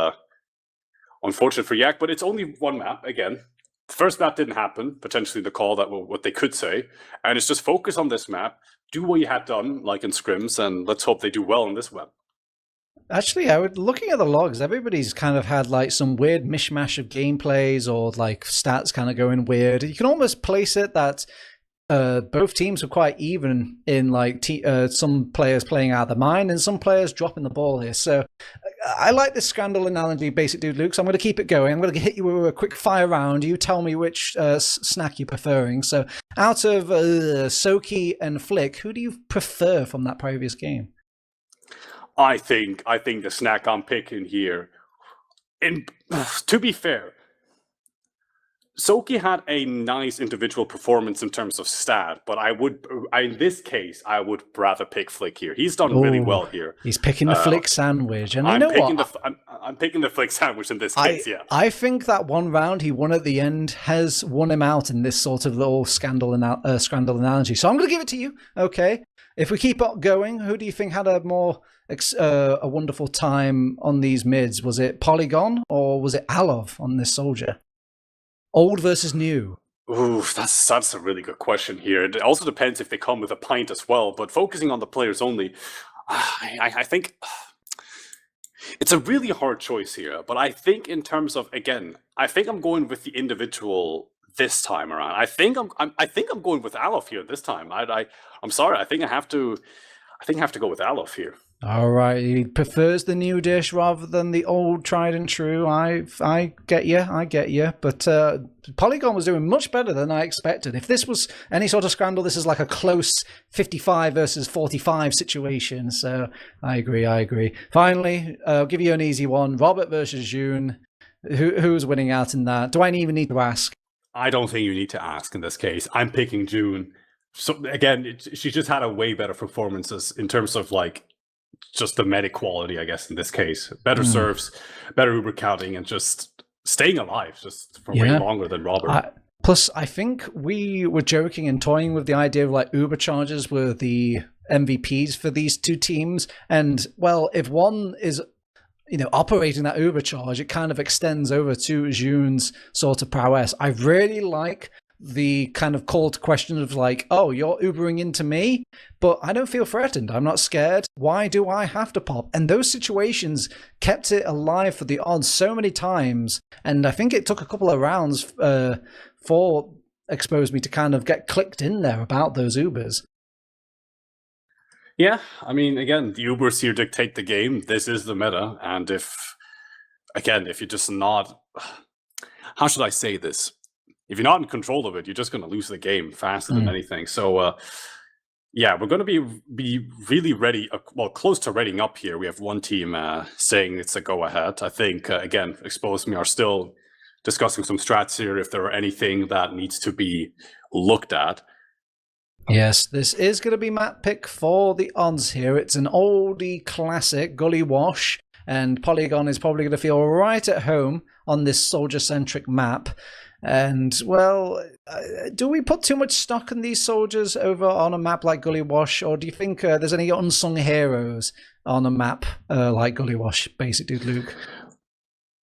unfortunate for Yak, but it's only one map, again. The first map didn't happen, potentially the call that what they could say, and it's just focus on this map, do what you had done, like in scrims, and let's hope they do well in this map. Actually, looking at the logs, everybody's kind of had like some weird mishmash of gameplays or like stats kind of going weird. You can almost place it that both teams were quite even in like some players playing out of the mind and some players dropping the ball here. So I like this Scrandle analogy, basic dude, Luke. So I'm going to keep it going. I'm going to hit you with a quick fire round. You tell me which snack you're preferring. So out of Soki and Flick, who do you prefer from that previous game? I think the snack I'm picking here, and to be fair, Soki had a nice individual performance in terms of stat, but in this case, I would rather pick Flick here. He's done really well here. He's picking the Flick sandwich, and I'm picking the Flick sandwich in this case. Yeah, I think that one round he won at the end has won him out in this sort of little scandal analogy. So I'm going to give it to you. Okay, If we keep on going, who do you think had a more a wonderful time on these mids? Was it Polygon or was it Alov on this soldier? Old versus new. Ooh, that's a really good question here. It also depends if they come with a pint as well. But focusing on the players only, I think it's a really hard choice here. But I think in terms of, again, I think I'm going with the individual this time around. I think I'm going with Alof here this time. I'm sorry. I think I have to go with Alof here. All right, he prefers the new dish rather than the old tried and true. I get you. But Polygon was doing much better than I expected. If this was any sort of scramble, this is like a close 55 versus 45 situation. So I agree. Finally, I'll give you an easy one. Robert versus June. Who's winning out in that? Do I even need to ask? I don't think you need to ask in this case. I'm picking June. So again, she just had a way better performances in terms of like just the medic quality, I guess, in this case. Better serves, better Uber counting, and just staying alive just for way longer than Robert. Plus, I think we were joking and toying with the idea of like Uber charges were the MVPs for these two teams. And well, if one is operating that Uber charge, it kind of extends over to June's sort of prowess. I really like the kind of call to question of like, oh, you're Ubering into me, but I don't feel threatened. I'm not scared. Why do I have to pop? And those situations kept it alive for the odds so many times. And I think it took a couple of rounds for Expose Me to kind of get clicked in there about those Ubers. Yeah, I mean, again, the Ubers here dictate the game. This is the meta. And if you're just not, how should I say this? If you're not in control of it, you're just going to lose the game faster than anything. So, we're going to be really ready, close to readying up here. We have one team saying it's a go-ahead. I think, again, Expose Me are still discussing some strats here, if there are anything that needs to be looked at. Yes, this is going to be map pick for the odds here. It's an oldie classic, Gullywash, and Polygon is probably going to feel right at home on this soldier-centric map. And, well, do we put too much stock in these soldiers over on a map like Gullywash, or do you think there's any unsung heroes on a map like Gullywash, basically, Luke?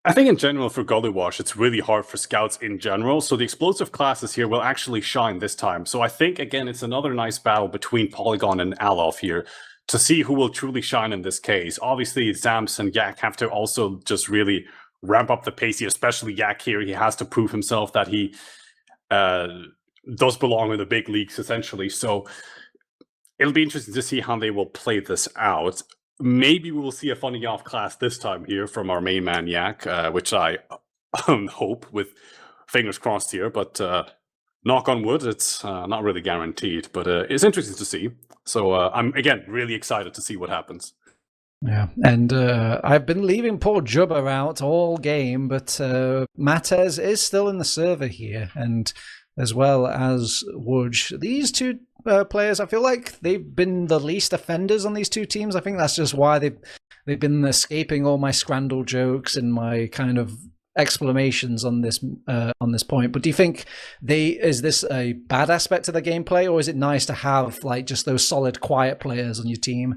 I think in general for Gullywash, it's really hard for scouts in general. So the explosive classes here will actually shine this time. So I think, again, it's another nice battle between Polygon and Alof here to see who will truly shine in this case. Obviously, Zams and Yak have to also just really ramp up the pace here, especially Yak here. He has to prove himself that he does belong in the big leagues, essentially. So it'll be interesting to see how they will play this out. Maybe we will see a funny off class this time here from our main man Yak, which I hope, with fingers crossed here. But knock on wood, it's not really guaranteed. But it's interesting to see. So I'm, again, really excited to see what happens. Yeah, and I've been leaving poor Jubba out all game, but Matez is still in the server here, and as well as Wudge. These two players, I feel like they've been the least offenders on these two teams. I think that's just why they've been escaping all my scrandal jokes and my kind of exclamations on this point. But do you think is this a bad aspect of the gameplay, or is it nice to have like just those solid, quiet players on your team?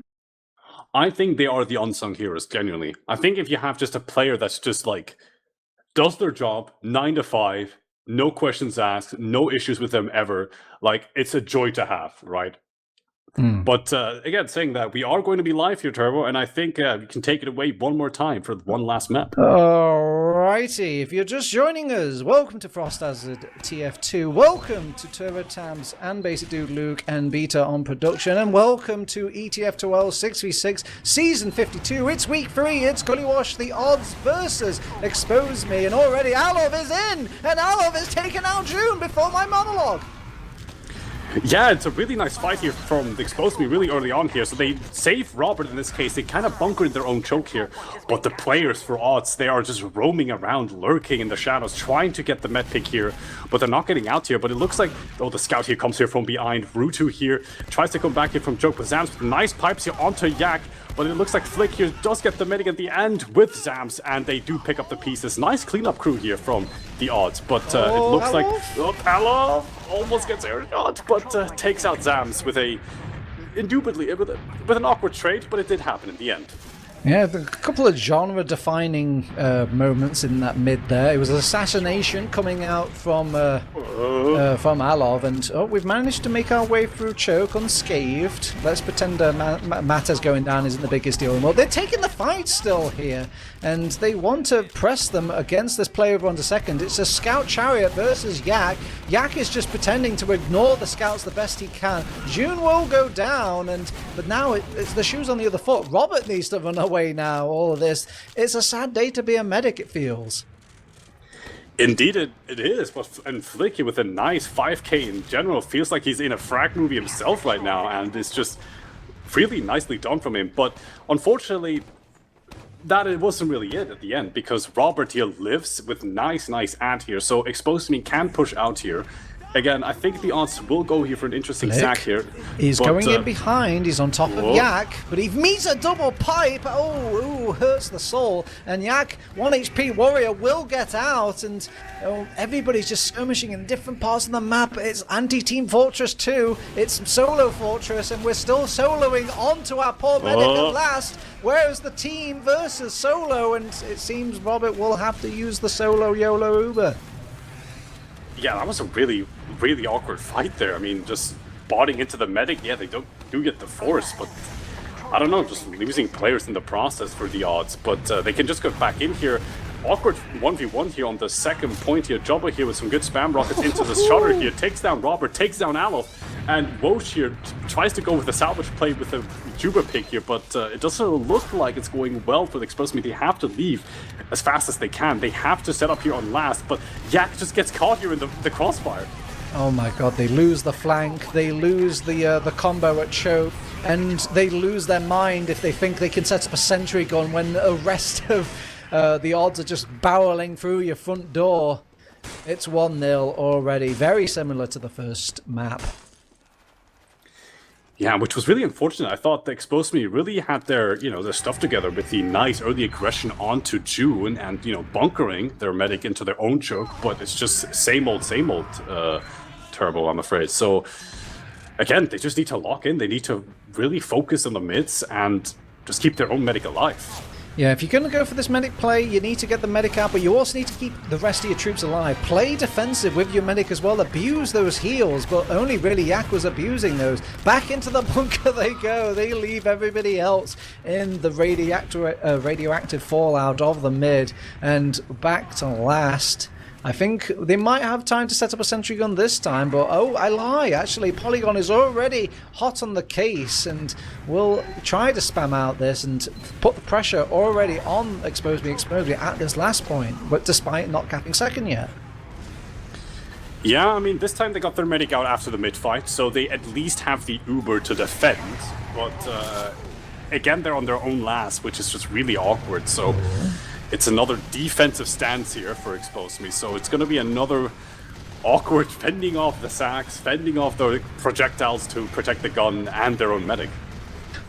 I think they are the unsung heroes, genuinely. I think if you have just a player that's just like does their job 9 to 5, no questions asked, no issues with them ever, like it's a joy to have, right? But again, saying that, we are going to be live here, Turbo, and I think we can take it away one more time for one last map. Alrighty, if you're just joining us, welcome to Frost Hazard TF2, welcome to Turbo Tams and Basic Dude Luke and Beta on production, and welcome to ETF2L 6v6 Season 52. It's Week 3, it's Gullywash, the odds versus Expose Me, and already Alov is in, and Alov is taking out June before my monologue. Yeah, it's a really nice fight here from the Expose Me really early on here. So they save Robert in this case. They kind of bunkered their own choke here. But the players for odds, they are just roaming around, lurking in the shadows, trying to get the med pick here. But they're not getting out here. But it looks like, oh, the scout here comes here from behind. Rutu here tries to come back here from choke. But Zams with nice pipes here onto Yak. But it looks like Flick here does get the medic at the end with Zams, and they do pick up the pieces. Nice cleanup crew here from the odds, but it looks like Alof almost gets air shot, but takes out Zams with a indubitably with an awkward trade, but it did happen in the end. Yeah, a couple of genre-defining moments in that mid there. It was assassination coming out from Alov, and we've managed to make our way through choke unscathed. Let's pretend Mata's going down isn't the biggest deal in the world. They're taking the fight still here, and they want to press them against this player over onto second. It's a Scout Chariot versus Yak. Yak is just pretending to ignore the scouts the best he can. June will go down, but now it's the shoes on the other foot. Robert needs to run away now, all of this. It's a sad day to be a medic, it feels. Indeed it is, and Flicky with a nice 5k in general feels like he's in a frag movie himself right now, and it's just really nicely done from him. But unfortunately, that it wasn't really it at the end, because Robert here lives with nice ad here, so Exposed Me can push out here. Again, I think the odds will go here for an interesting sack here. He's going in behind, he's on top of Yak, but he meets a double pipe. Oh, hurts the soul. And Yak, 1 HP warrior, will get out, and everybody's just skirmishing in different parts of the map. It's anti-team fortress 2, it's solo fortress, and we're still soloing onto our poor medic at last. Where's the team versus solo? And it seems Robert will have to use the solo YOLO Uber. Yeah, that was a really awkward fight there. I mean, just botting into the medic, yeah, they do get the force, but I don't know, just losing players in the process for the odds. But they can just go back in here. Awkward 1v1 here on the second point here. Jumbo here with some good spam rockets into the shutter here. Takes down Robert, takes down Alof. And Wosh here tries to go with the salvage play with the Juba pick here, but it doesn't look like it's going well for the Exposed Me. They have to leave as fast as they can. They have to set up here on last, but Yak just gets caught here in the crossfire. Oh my god, they lose the flank, they lose the combo at choke, and they lose their mind if they think they can set up a sentry gun when the rest of the odds are just barreling through your front door. It's 1-0 already, very similar to the first map. Yeah, which was really unfortunate. I thought the Exposed Me really had their stuff together with the nice early aggression onto June and, bunkering their medic into their own choke, but it's just same old Turbo, I'm afraid. So, again, they just need to lock in. They need to really focus on the mids and just keep their own medic alive. Yeah, if you're going to go for this medic play, you need to get the medic out, but you also need to keep the rest of your troops alive. Play defensive with your medic as well. Abuse those heals, but only really Yak was abusing those. Back into the bunker they go. They leave everybody else in the radioactive fallout of the mid. And back to last. I think they might have time to set up a sentry gun this time, but I lie. Actually, Polygon is already hot on the case and will try to spam out this and put the pressure already on Exposed Me at this last point, but despite not capping second yet. Yeah, I mean, this time they got their medic out after the mid-fight, so they at least have the Uber to defend, but again, they're on their own last, which is just really awkward, so... It's another defensive stance here for Exposed Me, so it's going to be another awkward fending off the sacks, fending off the projectiles to protect the gun and their own medic.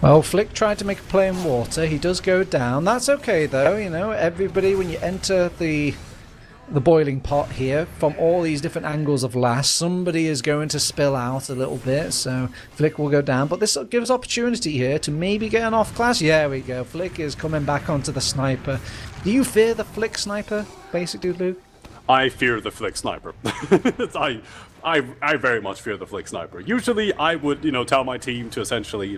Well, Flick tried to make a play in water. He does go down. That's okay, though. Everybody, when you enter the boiling pot here, from all these different angles of last, somebody is going to spill out a little bit, so Flick will go down. But this gives opportunity here to maybe get an off class. Yeah, we go. Flick is coming back onto the sniper. Do you fear the Flick sniper, basically, Luke? I fear the Flick sniper. I very much fear the Flick sniper. Usually I would, tell my team to essentially,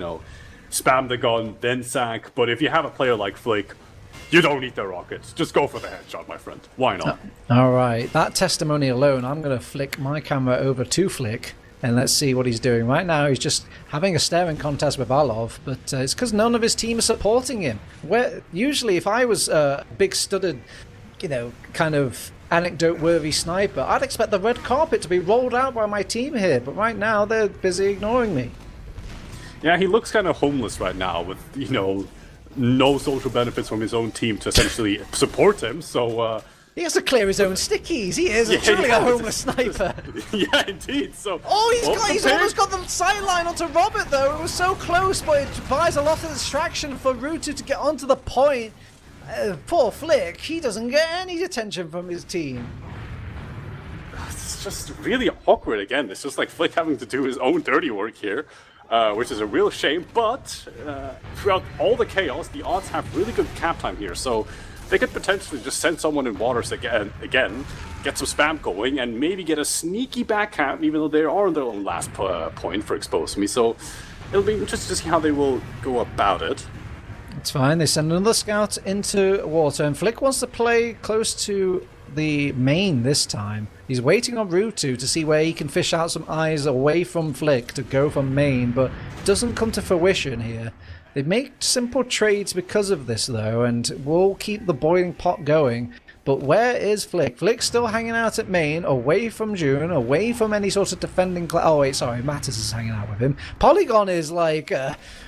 spam the gun, then sack. But if you have a player like Flick, you don't need the rockets. Just go for the headshot, my friend. Why not? All right. That testimony alone, I'm going to flick my camera over to Flick, and let's see what he's doing. Right now, he's just having a staring contest with Alov, but it's because none of his team is supporting him. Usually, if I was a big studded, kind of anecdote-worthy sniper, I'd expect the red carpet to be rolled out by my team here, but right now, they're busy ignoring me. Yeah, he looks kind of homeless right now with, no social benefits from his own team to essentially support him, so... He has to clear his own stickies. He is truly a homeless sniper. Yeah, indeed. So, he's almost got the sideline onto Robert, though. It was so close, but it buys a lot of distraction for Rutu to get onto the point. Poor Flick, he doesn't get any attention from his team. It's just really awkward again. It's just like Flick having to do his own dirty work here. which is a real shame. But throughout all the chaos, the odds have really good cap time here, so they could potentially just send someone in waters again, get some spam going, and maybe get a sneaky backhand, even though they are on their own last point for Expose Me. So it'll be interesting to see how they will go about it. It's fine. They send another scout into water, and Flick wants to play close to the main this time. He's waiting on Rutu to see where he can fish out some eyes away from Flick to go from main, but it doesn't come to fruition here. They make simple trades because of this, though, and will keep the boiling pot going. But where is Flick? Flick's still hanging out at main, away from June, away from any sort of defending... Oh, wait, sorry, Mattis is hanging out with him. Polygon is, like,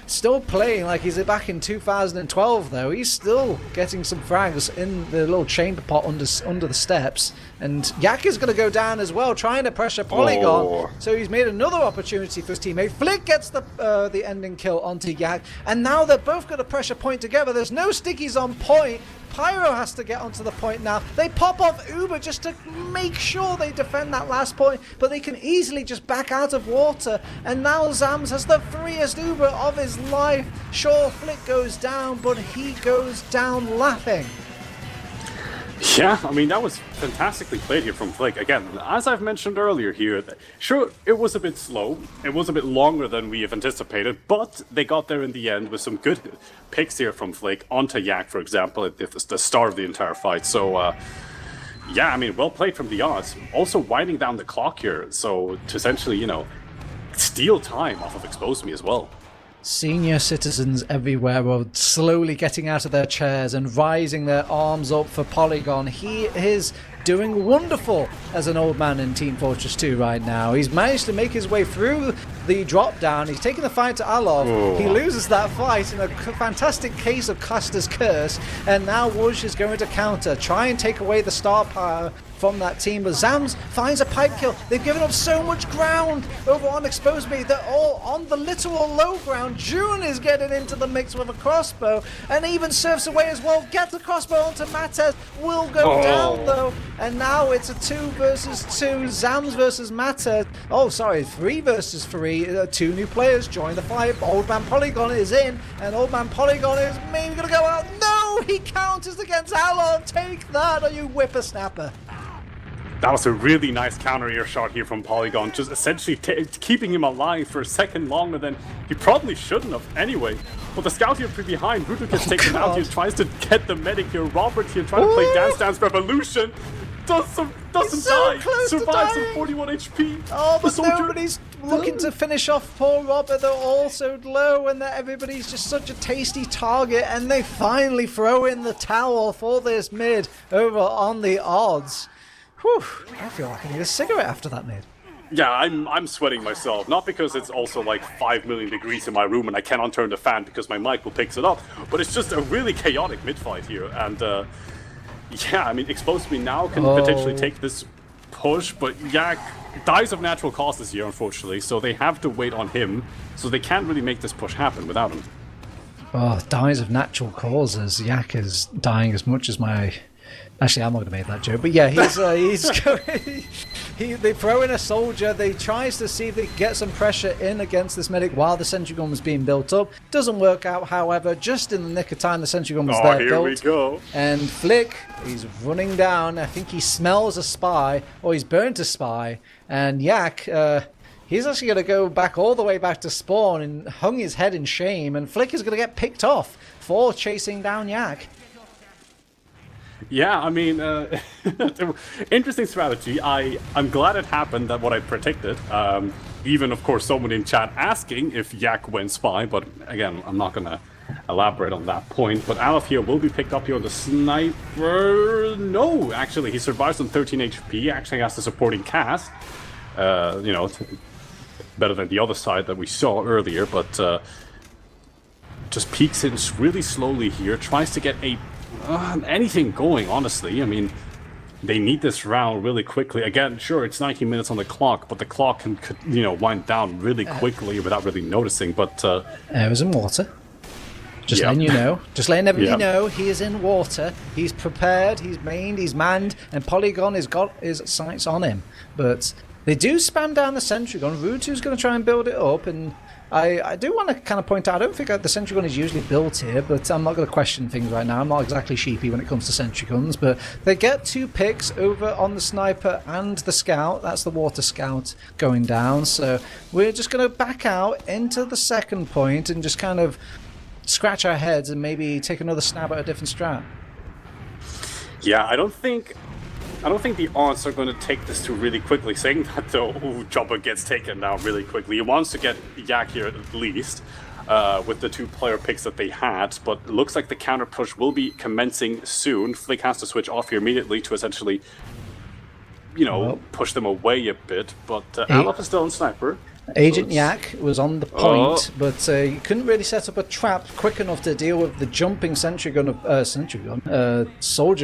still playing like he's back in 2012, though. He's still getting some frags in the little chamber pot under the steps. And Yak is going to go down as well, trying to pressure Polygon. Oh. So he's made another opportunity for his teammate. Flick gets the ending kill onto Yak. And now they're both got a pressure point together. There's no stickies on point. Pyro has to get onto the point now. They pop off Uber just to make sure they defend that last point, but they can easily just back out of water. And now Zams has the freest Uber of his life. Sure, Flick goes down, but he goes down laughing. Yeah, I mean, that was fantastically played here from Flick. Again, as I've mentioned earlier here, sure, it was a bit slow. It was a bit longer than we have anticipated, but they got there in the end with some good picks here from Flick onto Yak, for example, at the start of the entire fight. So, yeah, I mean, well played from the odds. Also winding down the clock here, so to essentially, you know, steal time off of Expose Me as well. Senior citizens everywhere are slowly getting out of their chairs and rising their arms up for Polygon. He is doing wonderful as an old man in Team Fortress 2 right now. He's managed to make his way through the drop down. He's taking the fight to Alov. Oh. He loses that fight in a fantastic case of Custer's Curse, and now Woosh is going to counter, try and take away the star power from that team, but Zams finds a pipe kill. They've given up so much ground over on Expose Me. They're all on the literal low ground. June is getting into the mix with a crossbow and even surfs away as well. Gets the crossbow onto Matez. Will go down though. And now it's a 2 versus 2. Zams versus Matez. Oh, sorry, 3 versus 3. 2 new players join the fight. Old Man Polygon is in, and Old Man Polygon is maybe going to go out. No, he counters against Alon. Take that, or you whippersnapper. That was a really nice counter air shot here from Polygon, just essentially keeping him alive for a second longer than he probably shouldn't have anyway. But the scout here behind, Rutu gets taken out here, tries to get the medic here. Robert here trying to play Dance Dance Revolution. Doesn't die, survives at 41 HP. Oh, but nobody's looking to finish off poor Robert. They're all so low, and everybody's just such a tasty target, and they finally throw in the towel for this mid over on the odds. Whew, I feel like I need a cigarette after that mid. Yeah, I'm sweating myself. Not because it's also like 5 million degrees in my room and I cannot turn the fan because my mic will pick it up, but it's just a really chaotic mid-fight here. And yeah, I mean, Expose Me now can potentially take this push, but Yak dies of natural causes here, unfortunately, so they have to wait on him, so they can't really make this push happen without him. Oh, dies of natural causes. Yak is dying as much as my... Actually, I'm not going to make that joke, but yeah, he's going... They throw in a soldier, they tries to see if they can get some pressure in against this medic while the sentry gun was being built up. Doesn't work out, however, just in the nick of time the sentry gun was there here built. We go. And Flick, he's running down, I think he smells a spy, or he's burnt a spy, and Yak, he's actually going to go back all the way back to spawn and hung his head in shame, and Flick is going to get picked off for chasing down Yak. Yeah, I mean, interesting strategy. I'm glad it happened, that what I predicted. Even, of course, someone in chat asking if Yak went spy, but again, I'm not going to elaborate on that point. But Aleph here will be picked up here on the sniper. No, actually, he survives on 13 HP, actually has the supporting cast. You know, better than the other side that we saw earlier, but just peeks in really slowly here, tries to get anything going, honestly. I mean, they need this round really quickly. Again, sure, it's 19 minutes on the clock, but the clock can, you know, wind down really quickly without really noticing. But air is in water. Just letting you know. Just letting everybody know he is in water. He's prepared, he's mained, he's manned, and Polygon has got his sights on him. But They do spam down the Sentry Gun. Rutu's going to try and build it up, and I do want to kind of point out, I don't think the Sentry Gun is usually built here, but I'm not going to question things right now. I'm not exactly sheepy when it comes to Sentry Guns, but they get 2 picks over on the Sniper and the Scout. That's the Water Scout going down, so we're just going to back out into the second point and just kind of scratch our heads and maybe take another stab at a different strat. Yeah, I don't think the odds are going to take this too really quickly. Saying that though, Jobber gets taken down really quickly. He wants to get Yak here at least with the 2 player picks that they had, but it looks like the counter push will be commencing soon. Flick has to switch off here immediately to essentially, push them away a bit. But Alop is still on Sniper. Agent Yak was on the point, but he couldn't really set up a trap quick enough to deal with the jumping Soldier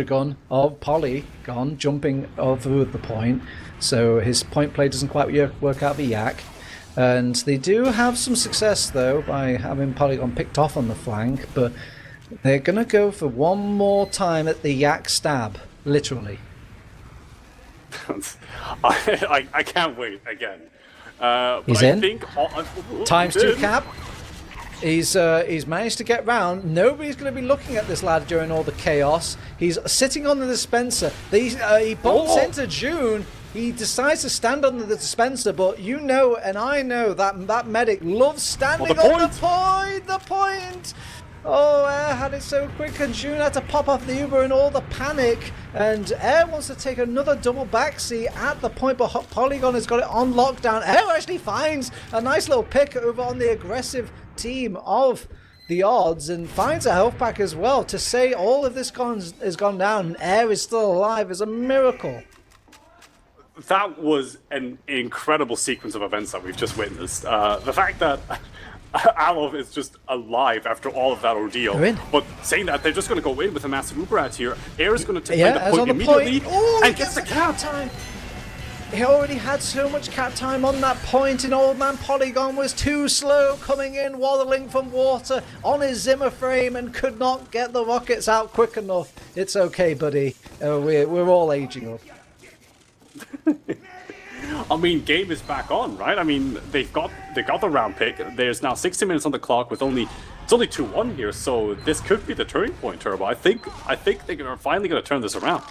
Gun of Polygon jumping over the point. So his point play doesn't quite work out for Yak. And they do have some success though by having Polygon picked off on the flank, but they're going to go for one more time at the Yak stab, literally. I can't wait again. He's in. Times 2 cap. He's managed to get round. Nobody's going to be looking at this lad during all the chaos. He's sitting on the dispenser. He bumps into June. He decides to stand on the dispenser, but you know and I know that medic loves standing on the point. Oh, Air had it so quick, and June had to pop off the Uber in all the panic. And Air wants to take another double backseat at the point, but Polygon has got it on lockdown. Air actually finds a nice little pick over on the aggressive team of the odds and finds a health pack as well. To say all of this has gone down and Air is still alive is a miracle. That was an incredible sequence of events that we've just witnessed. The fact that Alov is just alive after all of that ordeal. But saying that, they're just going to go in with a massive Uber out here. Air is going to take the point immediately and gets the cap time. He already had so much cap time on that point, and Old Man Polygon was too slow coming in, waddling from water on his Zimmer frame and could not get the rockets out quick enough. It's okay, buddy. We're all aging up. I mean, game is back on, right? I mean, they got the round pick. There's now 60 minutes on the clock with it's only 2-1 here, so this could be the turning point, Turbo. I think they're finally going to turn this around.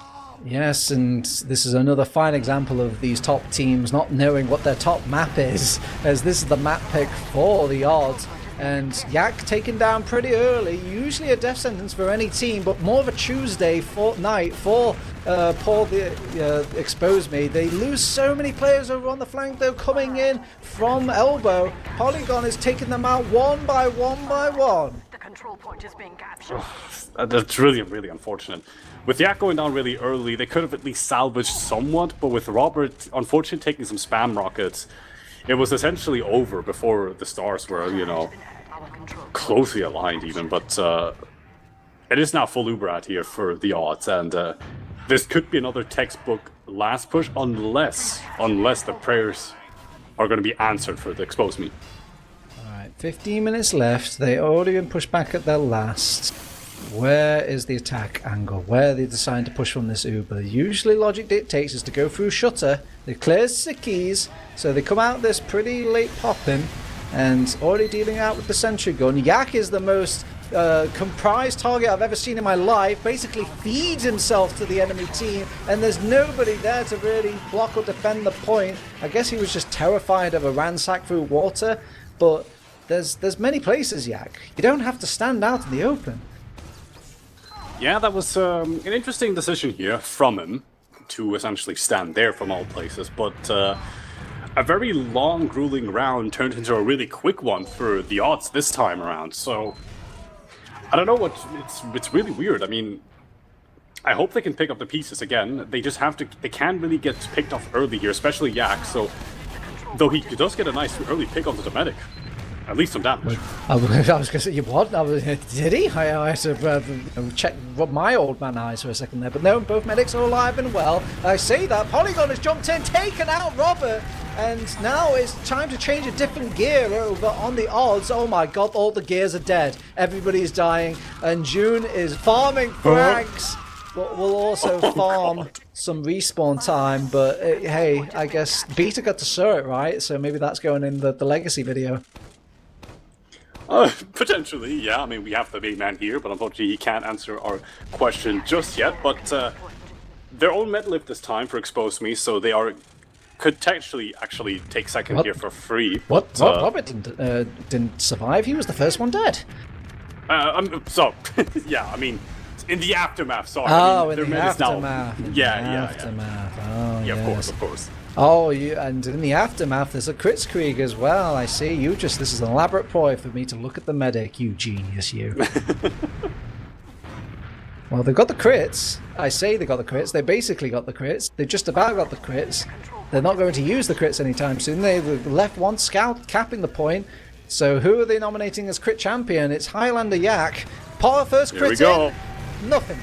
Yes, and this is another fine example of these top teams not knowing what their top map is, as this is the map pick for the odds. And Yak taken down pretty early, usually a death sentence for any team, but more of a Tuesday night for Paul the Expose Me. They lose so many players over on the flank though, coming in from elbow. Polygon is taking them out one by one. The control point is being captured. That's really, really unfortunate. With Yak going down really early, they could have at least salvaged somewhat, but with Robert unfortunately taking some spam rockets, it was essentially over before the stars were, closely aligned even. But it is now full Uber out here for the odds, and this could be another textbook last push unless the prayers are going to be answered for the Expose Me. Alright, 15 minutes left. They already been pushed back at their last. Where is the attack angle? Where are they deciding to push from this Uber? Usually logic dictates is to go through Shutter. They clear Sickies, so they come out this pretty late popping and already dealing out with the Sentry Gun. Yak is the most comprised target I've ever seen in my life. Basically feeds himself to the enemy team, and there's nobody there to really block or defend the point. I guess he was just terrified of a ransack through water, but there's many places, Yak. You don't have to stand out in the open. Yeah, that was an interesting decision here from him to essentially stand there from all places, but a very long, grueling round turned into a really quick one for the odds this time around. So I don't know what it's really weird. I mean, I hope they can pick up the pieces again. They just have to. They can't really get picked off early here, especially Yak. So though he does get a nice early pick onto the medic. At least some damage. I was going to say, what? Did he? I had to check my old man eyes for a second there. But no, both medics are alive and well. I say that. Polygon has jumped in, taken out Robert. And now it's time to change a different gear over on the odds. Oh my god, all the gears are dead. Everybody's dying. And June is farming frags. We'll also farm some respawn time, but hey, I guess Beta got to show it, right? So maybe that's going in the legacy video. Potentially, yeah. I mean, we have the big man here, but unfortunately he can't answer our question just yet. But their own med lift this time for Expose Me, so they could actually take second What? here for free. What? But, Robert didn't survive. He was the first one dead. So, yeah, I mean, in the aftermath, sorry. Oh, I mean, in the their med is now- aftermath. Yeah. Aftermath. Oh, Yeah, yes. of course. Oh, and in the aftermath, there's a Kritzkrieg as well. I see. This is an elaborate ploy for me to look at the medic. You genius, you. Well, they've got the crits. I say they got the crits. They basically got the crits. They just about got the crits. They're not going to use the crits anytime soon. They've left one scout capping the point. So who are they nominating as crit champion? It's Highlander Yak. Power first Here we crit go. in. Nothing.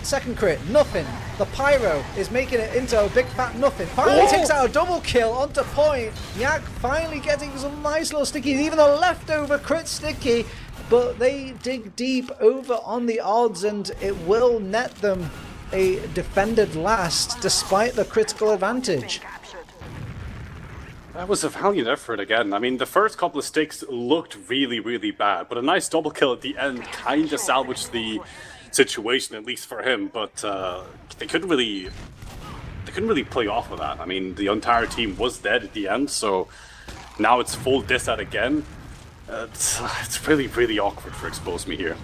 Second crit. Nothing. The Pyro is making it into a big fat nothing. Finally takes out a double kill onto point. Yak finally getting some nice little stickies. Even a leftover crit sticky. But they dig deep over on the odds, and it will net them a defended last despite the critical advantage. That was a valiant effort again. I mean, the first couple of sticks looked really, really bad, but a nice double kill at the end kind of salvaged the situation, at least for him. But they couldn't really play off of that. I mean, the entire team was dead at the end, so now it's full dis-out again. It's really, really awkward for Expose Me here.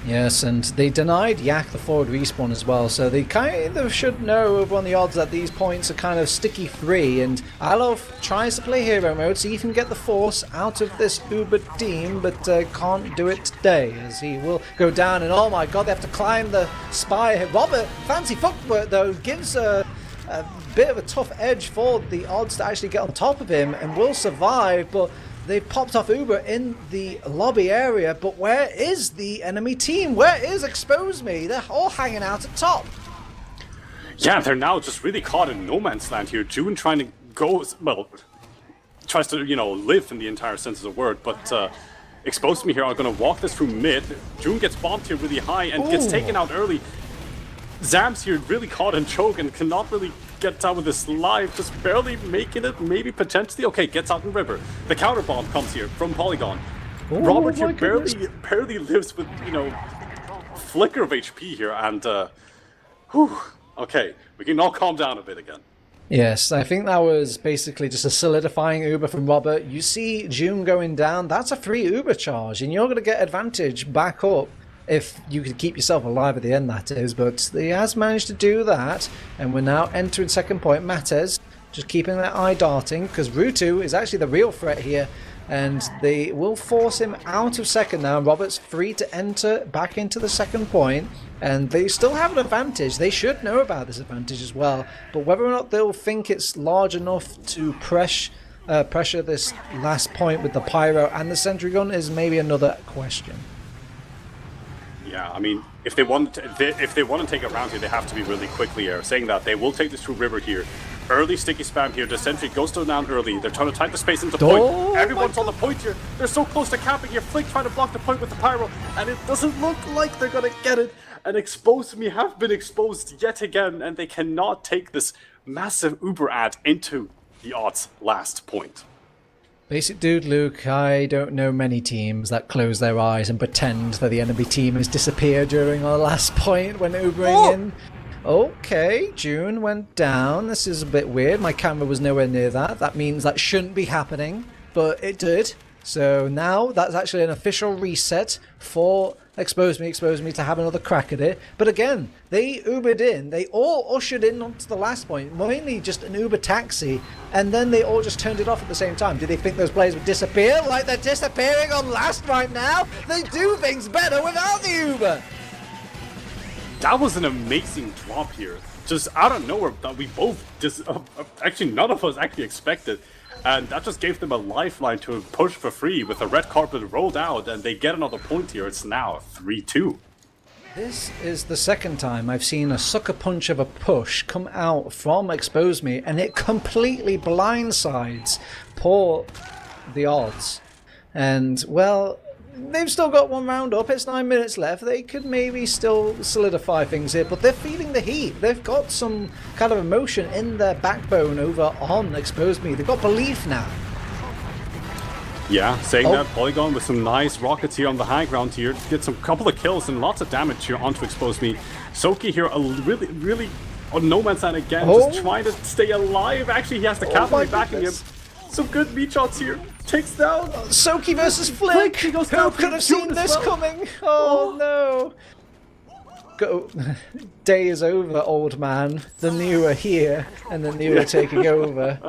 Yes, and they denied Yak the forward respawn as well, so they kind of should know over on the odds that these points are kind of sticky free, and Alov tries to play hero mode so he can get the force out of this Uber team, but can't do it today, as he will go down, and oh my god, they have to climb the spire. Robert, fancy footwork though, gives a bit of a tough edge for the odds to actually get on top of him, and will survive, but they've popped off Uber in the lobby area, but where is the enemy team? Where is Expose Me? They're all hanging out at top. Yeah, they're now just really caught in no man's land here. June trying to go, well, tries to, live in the entire sense of the word, but Expose Me here are going to walk this through mid. June gets bombed here really high and gets taken out early. Zam's here really caught in choke and cannot really get out with this live, just barely making it, maybe potentially. Okay, gets out in river. The counter bomb comes here from Polygon. Oh, Robert my here goodness. barely lives with, flicker of HP here, and okay, we can all calm down a bit again. Yes, I think that was basically just a solidifying Uber from Robert. You see June going down, that's a free Uber charge, and you're going to get advantage back up. If you could keep yourself alive at the end, that is, but he has managed to do that, and we're now entering second point. Matez just keeping that eye darting, because Rutu is actually the real threat here, and they will force him out of second now. Robert's free to enter back into the second point, and they still have an advantage. They should know about this advantage as well, but whether or not they'll think it's large enough to pressure this last point with the Pyro and the Sentry Gun is maybe another question. Yeah, I mean, if they want to take a round here, they have to be really quickly here. Saying that, they will take this through river here. Early sticky spam here. The sentry goes down early. They're trying to tighten the space into point. Everyone's on the point here. They're so close to capping here. Flick trying to block the point with the Pyro, and it doesn't look like they're gonna get it. And Expose Me have been exposed yet again, and they cannot take this massive Uber ad into the odds last point. Basic dude Luke, I don't know many teams that close their eyes and pretend that the enemy team has disappeared during our last point when Ubering in. Okay, June went down. This is a bit weird. My camera was nowhere near that. That means that shouldn't be happening, but it did. So now that's actually an official reset for Expose Me to have another crack at it. But again, they Ubered in. They all ushered in onto the last point, mainly just an Uber taxi, and then they all just turned it off at the same time. Did they think those players would disappear like they're disappearing on last right now? They do things better without the Uber. That was an amazing drop here. Just out of nowhere that we both actually none of us actually expected. And that just gave them a lifeline to push for free with the red carpet rolled out, and they get another point here. It's now 3-2. This is the second time I've seen a sucker punch of a push come out from Expose Me, and it completely blindsides poor the odds. And, well, they've still got 1 round up. It's 9 minutes left. They could maybe still solidify things here, but they're feeling the heat. They've got some kind of emotion in their backbone over on Exposed Me. They've got belief now. Yeah, saying that, Polygon with some nice rockets here on the high ground here, get some couple of kills and lots of damage here onto Expose Me. Soki here, really on no man's land again, just trying to stay alive. Actually, he has the cavalry backing him. Some good meat shots here. Takes down Soki versus Flick. Who could have seen this coming? Oh no. Go. Day is over, old man. The new are here, and the new are taking over.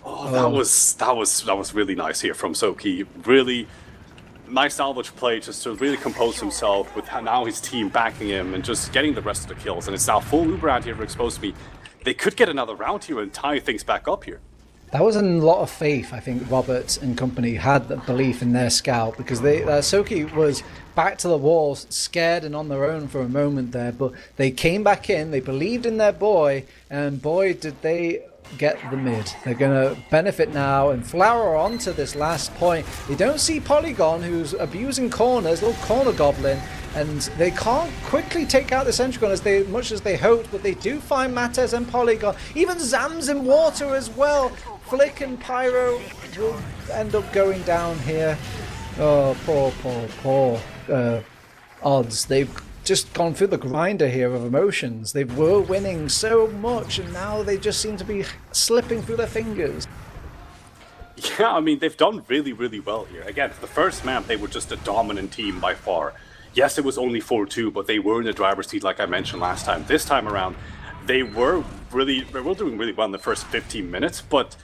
Oh, that was really nice here from Soki. Really nice salvage play, just to really compose himself with now his team backing him and just getting the rest of the kills. And it's now full Uber out here for Exposed Me. They could get another round here and tie things back up here. That was a lot of faith. I think Robert and company had the belief in their scout, because Soki was back to the walls, scared and on their own for a moment there, but they came back in, they believed in their boy, and boy did they get the mid. They're going to benefit now and flower onto this last point. They don't see Polygon, who's abusing corners, little corner goblin, and they can't quickly take out the Centrigon as much as they hoped, but they do find Mattez and Polygon. Even Zam's in water as well. Flick and Pyro will end up going down here. Oh, poor odds. They've just gone through the grinder here of emotions. They were winning so much, and now they just seem to be slipping through their fingers. Yeah, I mean, they've done really well here. Again, for the first map, they were just a dominant team by far. Yes, it was only 4-2, but they were in the driver's seat, like I mentioned last time. This time around, they were doing really well in the first 15 minutes, but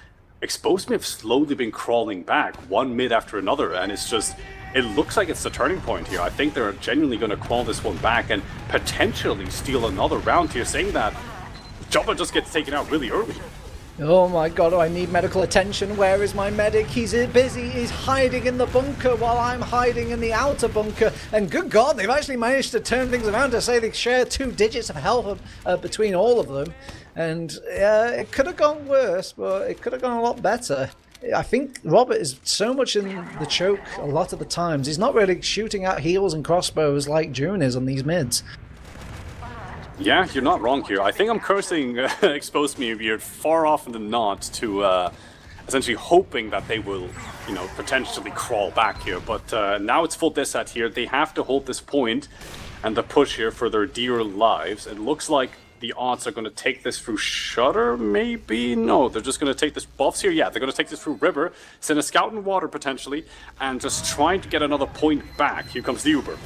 Exposed Me have slowly been crawling back, one mid after another, and it looks like it's the turning point here. I think they're genuinely going to crawl this one back and potentially steal another round here, saying that Jobba just gets taken out really early. Oh my god, I need medical attention. Where is my medic? He's busy. He's hiding in the bunker while I'm hiding in the outer bunker. And good god, they've actually managed to turn things around to say they share 2 digits of health between all of them. And it could have gone worse, but it could have gone a lot better. I think Robert is so much in the choke a lot of the times. He's not really shooting out heals and crossbows like June is on these mids. Yeah, you're not wrong here. I think I'm cursing Exposed Me weird far off than not to essentially hoping that they will, potentially crawl back here. But now it's full disat here. They have to hold this point and the push here for their dear lives. It looks like the odds are going to take this through Shutter, maybe? No, they're just going to take this buffs here. Yeah, they're going to take this through River, send a scout in water potentially, and just trying to get another point back. Here comes the Uber.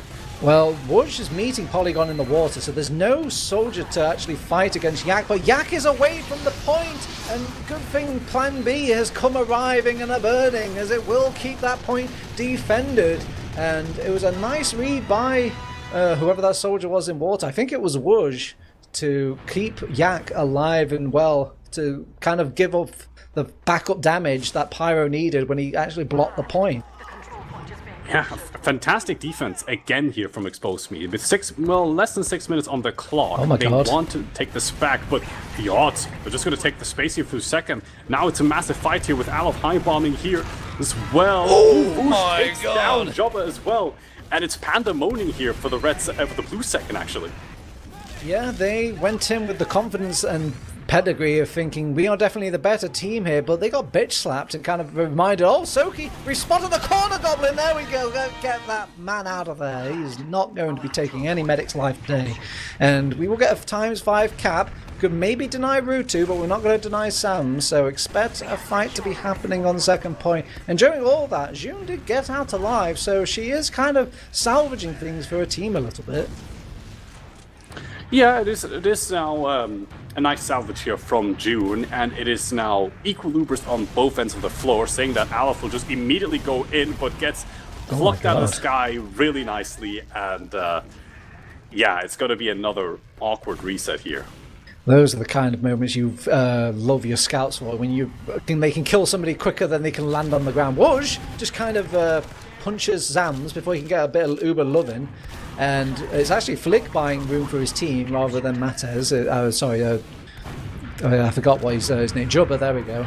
Well, Woosh is meeting Polygon in the water, so there's no soldier to actually fight against Yak, but Yak is away from the point, and good thing Plan B has come arriving and a burning, as it will keep that point defended. And it was a nice read by whoever that soldier was in water. I think it was Woosh, to keep Yak alive and well, to kind of give up the backup damage that Pyro needed when he actually blocked the point. Yeah, fantastic defense again here from Exposed Me. With less than 6 minutes on the clock. Oh my God. They want to take this back, but the odds, they're just going to take the space here for a second. Now it's a massive fight here with Aleph high bombing here as well. Oh my takes God. down Jobba as well. And it's pandemonium here for the blue second, actually. Yeah, they went in with the confidence and pedigree of thinking we are definitely the better team here, but they got bitch slapped and kind of reminded, oh, Soki, we spotted the corner goblin, there we go, get that man out of there. He's not going to be taking any medic's life today. And we will get a ×5 cap, could maybe deny Rutu, but we're not going to deny Sam, so expect a fight to be happening on second point. And during all that, June did get out alive, so she is kind of salvaging things for her team a little bit. Yeah, it is now a nice salvage here from June, and it is now equal Ubers on both ends of the floor, saying that Aleph will just immediately go in, but gets plucked out of the sky really nicely, and yeah, it's going to be another awkward reset here. Those are the kind of moments you love your scouts for, when they can kill somebody quicker than they can land on the ground. Whoosh just kind of punches Zams before he can get a bit of Uber loving. And it's actually Flick buying room for his team rather than Mattez. I forgot what his name. Jubba, there we go.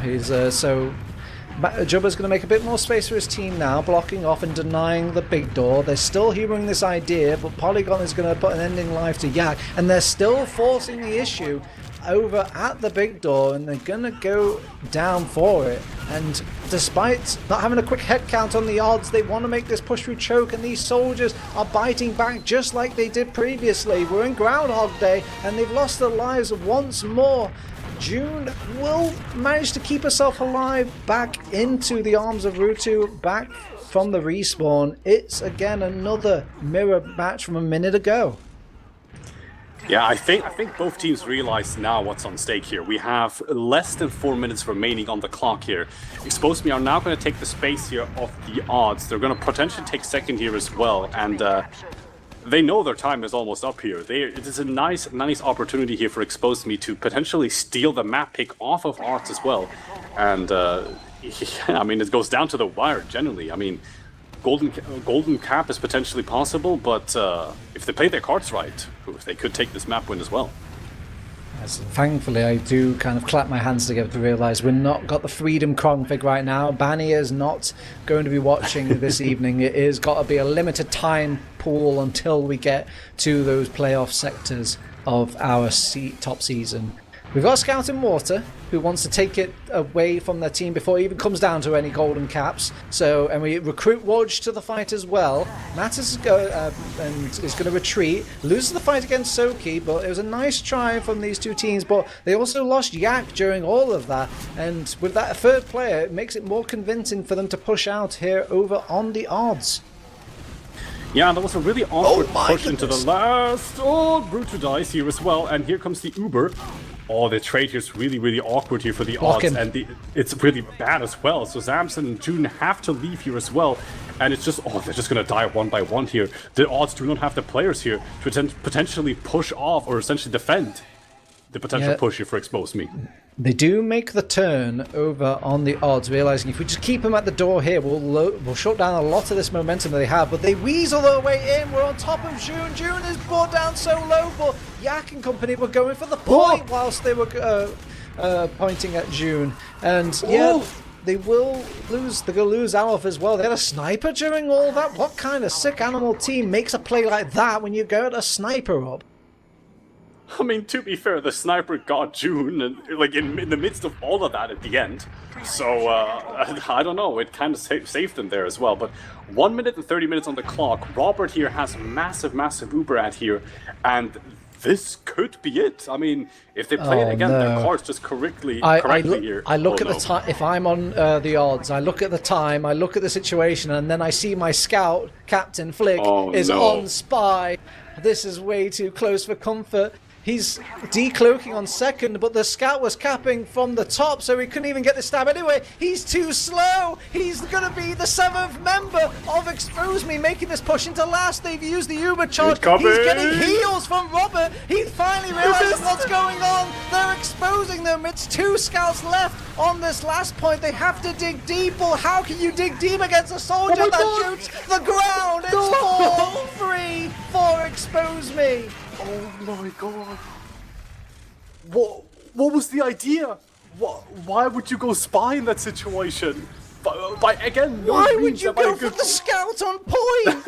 Jubba's going to make a bit more space for his team now, blocking off and denying the big door. They're still humoring this idea, but Polygon is going to put an ending life to Yak, and they're still forcing the issue over at the big door, and they're going to go down for it. And despite not having a quick head count on the odds, they want to make this push through choke, and these soldiers are biting back just like they did previously. We're in Groundhog Day, and they've lost their lives once more. June will manage to keep herself alive back into the arms of Rutu, back from the respawn. It's again another mirror match from a minute ago. Yeah, I think both teams realize now what's on stake here. We have less than 4 minutes remaining on the clock here. Exposed Me are now going to take the space here of the odds. They're going to potentially take second here as well, and they know their time is almost up here. It is a nice opportunity here for Exposed Me to potentially steal the map pick off of Arts as well. And I mean, it goes down to the wire generally. I mean, golden cap is potentially possible, but if they play their cards right, they could take this map win as well. Thankfully, I do kind of clap my hands together to realise we've not got the freedom config right now. Banny is not going to be watching this evening. It is got to be a limited time pool until we get to those playoff sectors of our top season. We've got Scout in Water, who wants to take it away from their team before it even comes down to any golden caps. So, and we recruit Wodge to the fight as well. Mattis is going to retreat, loses the fight against Soki, but it was a nice try from these two teams. But they also lost Yak during all of that, and with that third player, it makes it more convincing for them to push out here over on the odds. Yeah, that was a really awkward push into the last. Oh, Brutu dies here as well, and here comes the Uber. Oh, the trade here is really awkward here for the odds, and it's really bad as well. So Zamson and June have to leave here as well, and it's just, they're just going to die one by one here. The odds do not have the players here to potentially push off or essentially defend the potential push here for Expose Me. They do make the turn over on the odds, realizing if we just keep them at the door here, we'll shut down a lot of this momentum that they have. But they weasel their way in. We're on top of June. June is brought down so low, but Yak and company were going for the point whilst they were pointing at June. And they will lose. They're going to lose Alof as well. They had a sniper during all that. What kind of sick animal team makes a play like that when you get a sniper up? I mean, to be fair, the sniper got June, and like in the midst of all of that at the end. So I don't know. It kind of saved them there as well. But 1 minute and 30 minutes on the clock. Robert here has massive Uber at here, and this could be it. I mean, if they play it again, their cards just correctly here. I look at the time. If I'm on the odds, I look at the time. I look at the situation, and then I see my scout, Captain Flick, is on spy. This is way too close for comfort. He's decloaking on second, but the scout was capping from the top, so he couldn't even get the stab anyway. He's too slow. He's going to be the 7th member of Expose Me, making this push into last. They've used the Uber charge. He's getting heals from Robert. He finally realizes what's going on. They're exposing them. It's 2 scouts left on this last point. They have to dig deep. Well, how can you dig deep against a soldier that shoots the ground? It's 4-3 for Expose Me. Oh my god. What was the idea? Why would you go spy in that situation? Again, why would you go for the scout on point?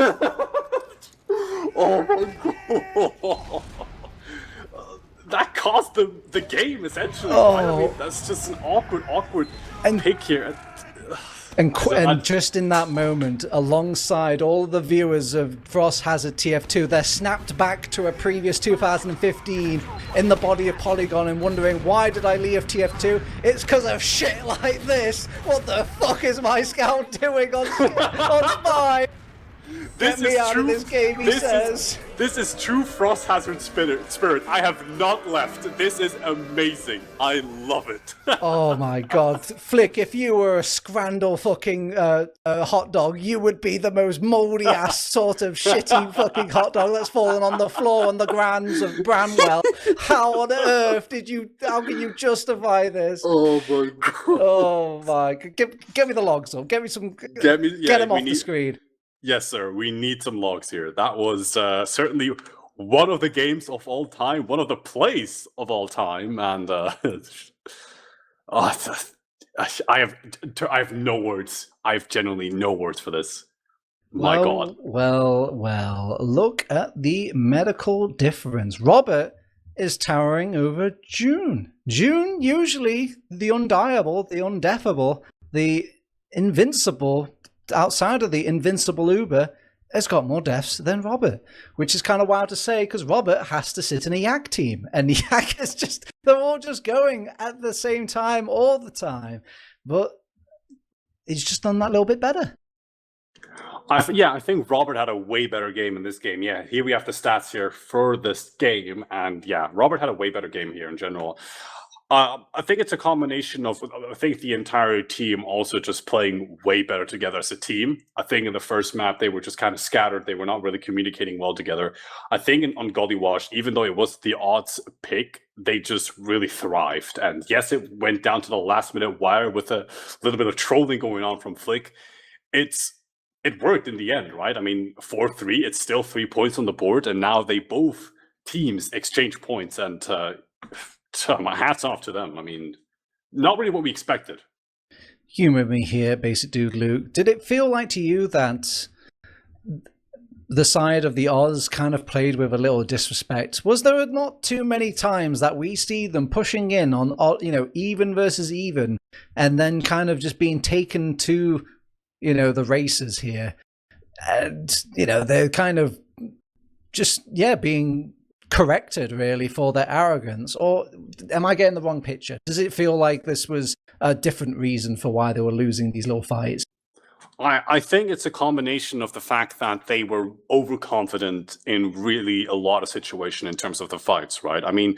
Oh my god. That cost them the game, essentially. I mean, that's just an awkward pick here. And just in that moment, alongside all the viewers of Frost Hazard TF2, they're snapped back to a previous 2015 in the body of Polygon and wondering, why did I leave TF2? It's because of shit like this. What the fuck is my scout doing on Spy? Get me out of this game, he says. This is true Frost Hazard spirit. I have not left. This is amazing. I love it. Oh my god. Flick, if you were a Scrandle fucking hot dog, you would be the most mouldy ass sort of shitty fucking hot dog that's fallen on the floor on the grands of Bramwell. How on earth how can you justify this? Oh my god. Oh my god. Get me the logs up. Get them off the screen. Yes, sir. We need some logs here. That was certainly one of the games of all time, one of the plays of all time, and I have no words. I have genuinely no words for this. My God. Well. Look at the medical difference. Robert is towering over June. June, usually the undiable, the undeffable, the invincible, outside of the invincible Uber, has got more deaths than Robert, which is kind of wild to say because Robert has to sit in a Yak team. And the Yak is just, they're all just going at the same time all the time. But he's just done that little bit better. I think Robert had a way better game in this game. Yeah, here we have the stats here for this game, and yeah, Robert had a way better game here in general. I think it's a combination of, I think the entire team also just playing way better together as a team. I think in the first map, they were just kind of scattered. They were not really communicating well together. I think on Gullywash, even though it was the odds pick, they just really thrived. And yes, it went down to the last minute wire with a little bit of trolling going on from Flick. It worked in the end, right? I mean, 4-3, it's still 3 points on the board, and now they both teams exchange points, and my hat's off to them. I mean, not really what we expected. Humor me here, Basic Dude Luke. Did it feel like to you that the side of the Oz kind of played with a little disrespect? Was there not too many times that we see them pushing in on, even versus even, and then kind of just being taken to, the races here? And, they're kind of just, being corrected really for their arrogance. Or am I getting the wrong picture? Does it feel like this was a different reason for why they were losing these little fights? I think it's a combination of the fact that they were overconfident in really a lot of situation in terms of the fights, right? I mean,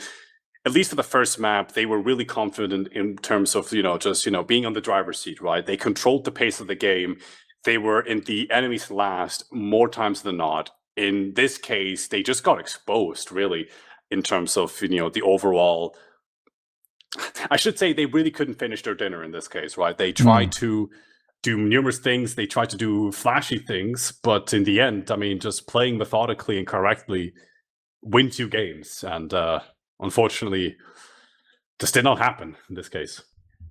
at least for the first map, they were really confident in terms of, being on the driver's seat, right? They controlled the pace of the game. They were in the enemy's last more times than not. In this case, they just got exposed, really, in terms of, the overall. I should say they really couldn't finish their dinner in this case, right? They tried to do numerous things. They tried to do flashy things, but in the end, I mean, just playing methodically and correctly win 2 games. And unfortunately, this did not happen in this case.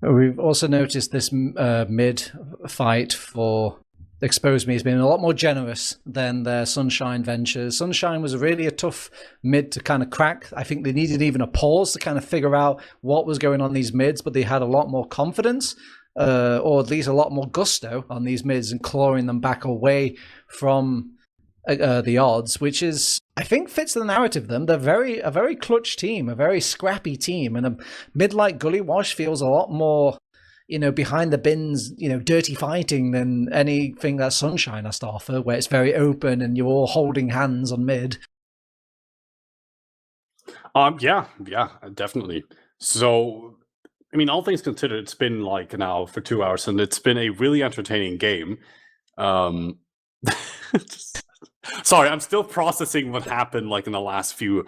We've also noticed this mid fight for Expose Me has been a lot more generous than their Sunshine ventures. Sunshine was really a tough mid to kind of crack. I think they needed even a pause to kind of figure out what was going on these mids, but they had a lot more confidence, or at least a lot more gusto on these mids and clawing them back away from the odds, which is, I think, fits the narrative of them. They're a very clutch team, a very scrappy team, and a mid like Gullywash feels a lot more, behind the bins, dirty fighting than anything that Sunshine has to offer, where it's very open and you're all holding hands on mid. Yeah, definitely. So, I mean, all things considered, it's been like now for 2 hours, and it's been a really entertaining game. Sorry, I'm still processing what happened like in the last few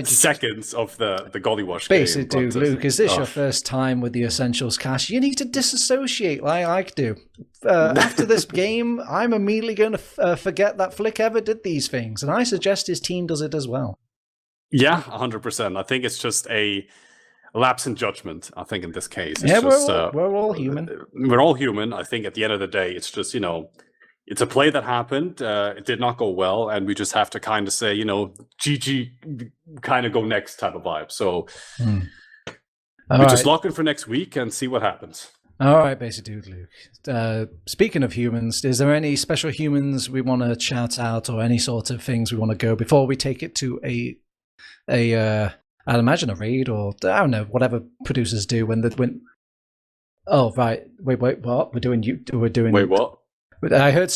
seconds of the Gullywash game. Basically, Luke, is this your first time with the Essentials cast? You need to disassociate like I do. After this game, I'm immediately going to forget that Flick ever did these things, and I suggest his team does it as well. Yeah, 100%. I think it's just a lapse in judgment, I think, in this case. It's we're all human. We're all human. I think at the end of the day, it's just, it's a play that happened. It did not go well, and we just have to kind of say, GG, kind of go next type of vibe. So we just lock in for next week and see what happens. All right, Basic Dude Luke. Speaking of humans, is there any special humans we want to shout out, or any sort of things we want to go before we take it to I'd imagine a raid, or I don't know, whatever producers do when. Oh right, wait, what? We're doing. Wait, what? I heard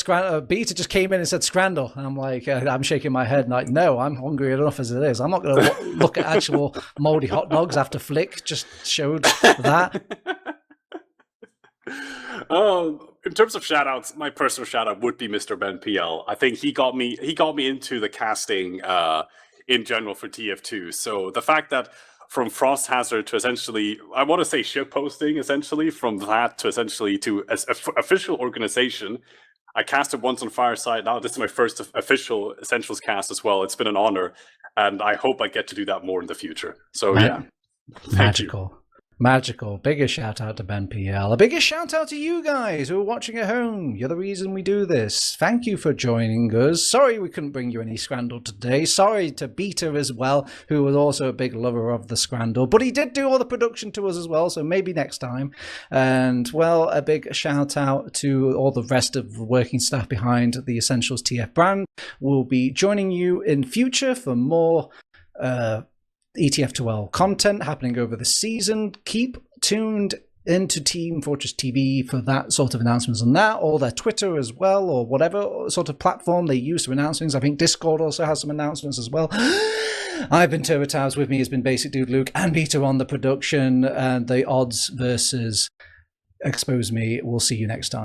Beta just came in and said Scrandle. And I'm like, I'm shaking my head. Like, no, I'm hungry enough as it is. I'm not going to look at actual moldy hot dogs after Flick just showed that. In terms of shoutouts, my personal shoutout would be Mr. Ben PL. I think he got me into the casting in general for TF2. So the fact that from Frost Hazard to essentially, I want to say ship posting, essentially, from that to essentially to official organization. I casted once on Fireside. Now this is my first official Essentials cast as well. It's been an honor, and I hope I get to do that more in the future. So yeah, magical. Magical. Biggest shout out to Ben PL. A biggest shout out to you guys who are watching at home. You're the reason we do this. Thank you for joining us. Sorry we couldn't bring you any Scrandle today. Sorry to Beta as well, who was also a big lover of the Scrandle. But he did do all the production to us as well, so maybe next time. And, well, a big shout out to all the rest of the working staff behind the Essentials TF brand. We'll be joining you in future for more ETF2L content happening over the season. Keep tuned into Team Fortress TV for that sort of announcements on that, or their Twitter as well, or whatever sort of platform they use to announce things. I think Discord also has some announcements as well. I've been TurboTabs, with me has been Basic Dude Luke and Peter on the production, and the odds versus Expose Me. We'll see you next time.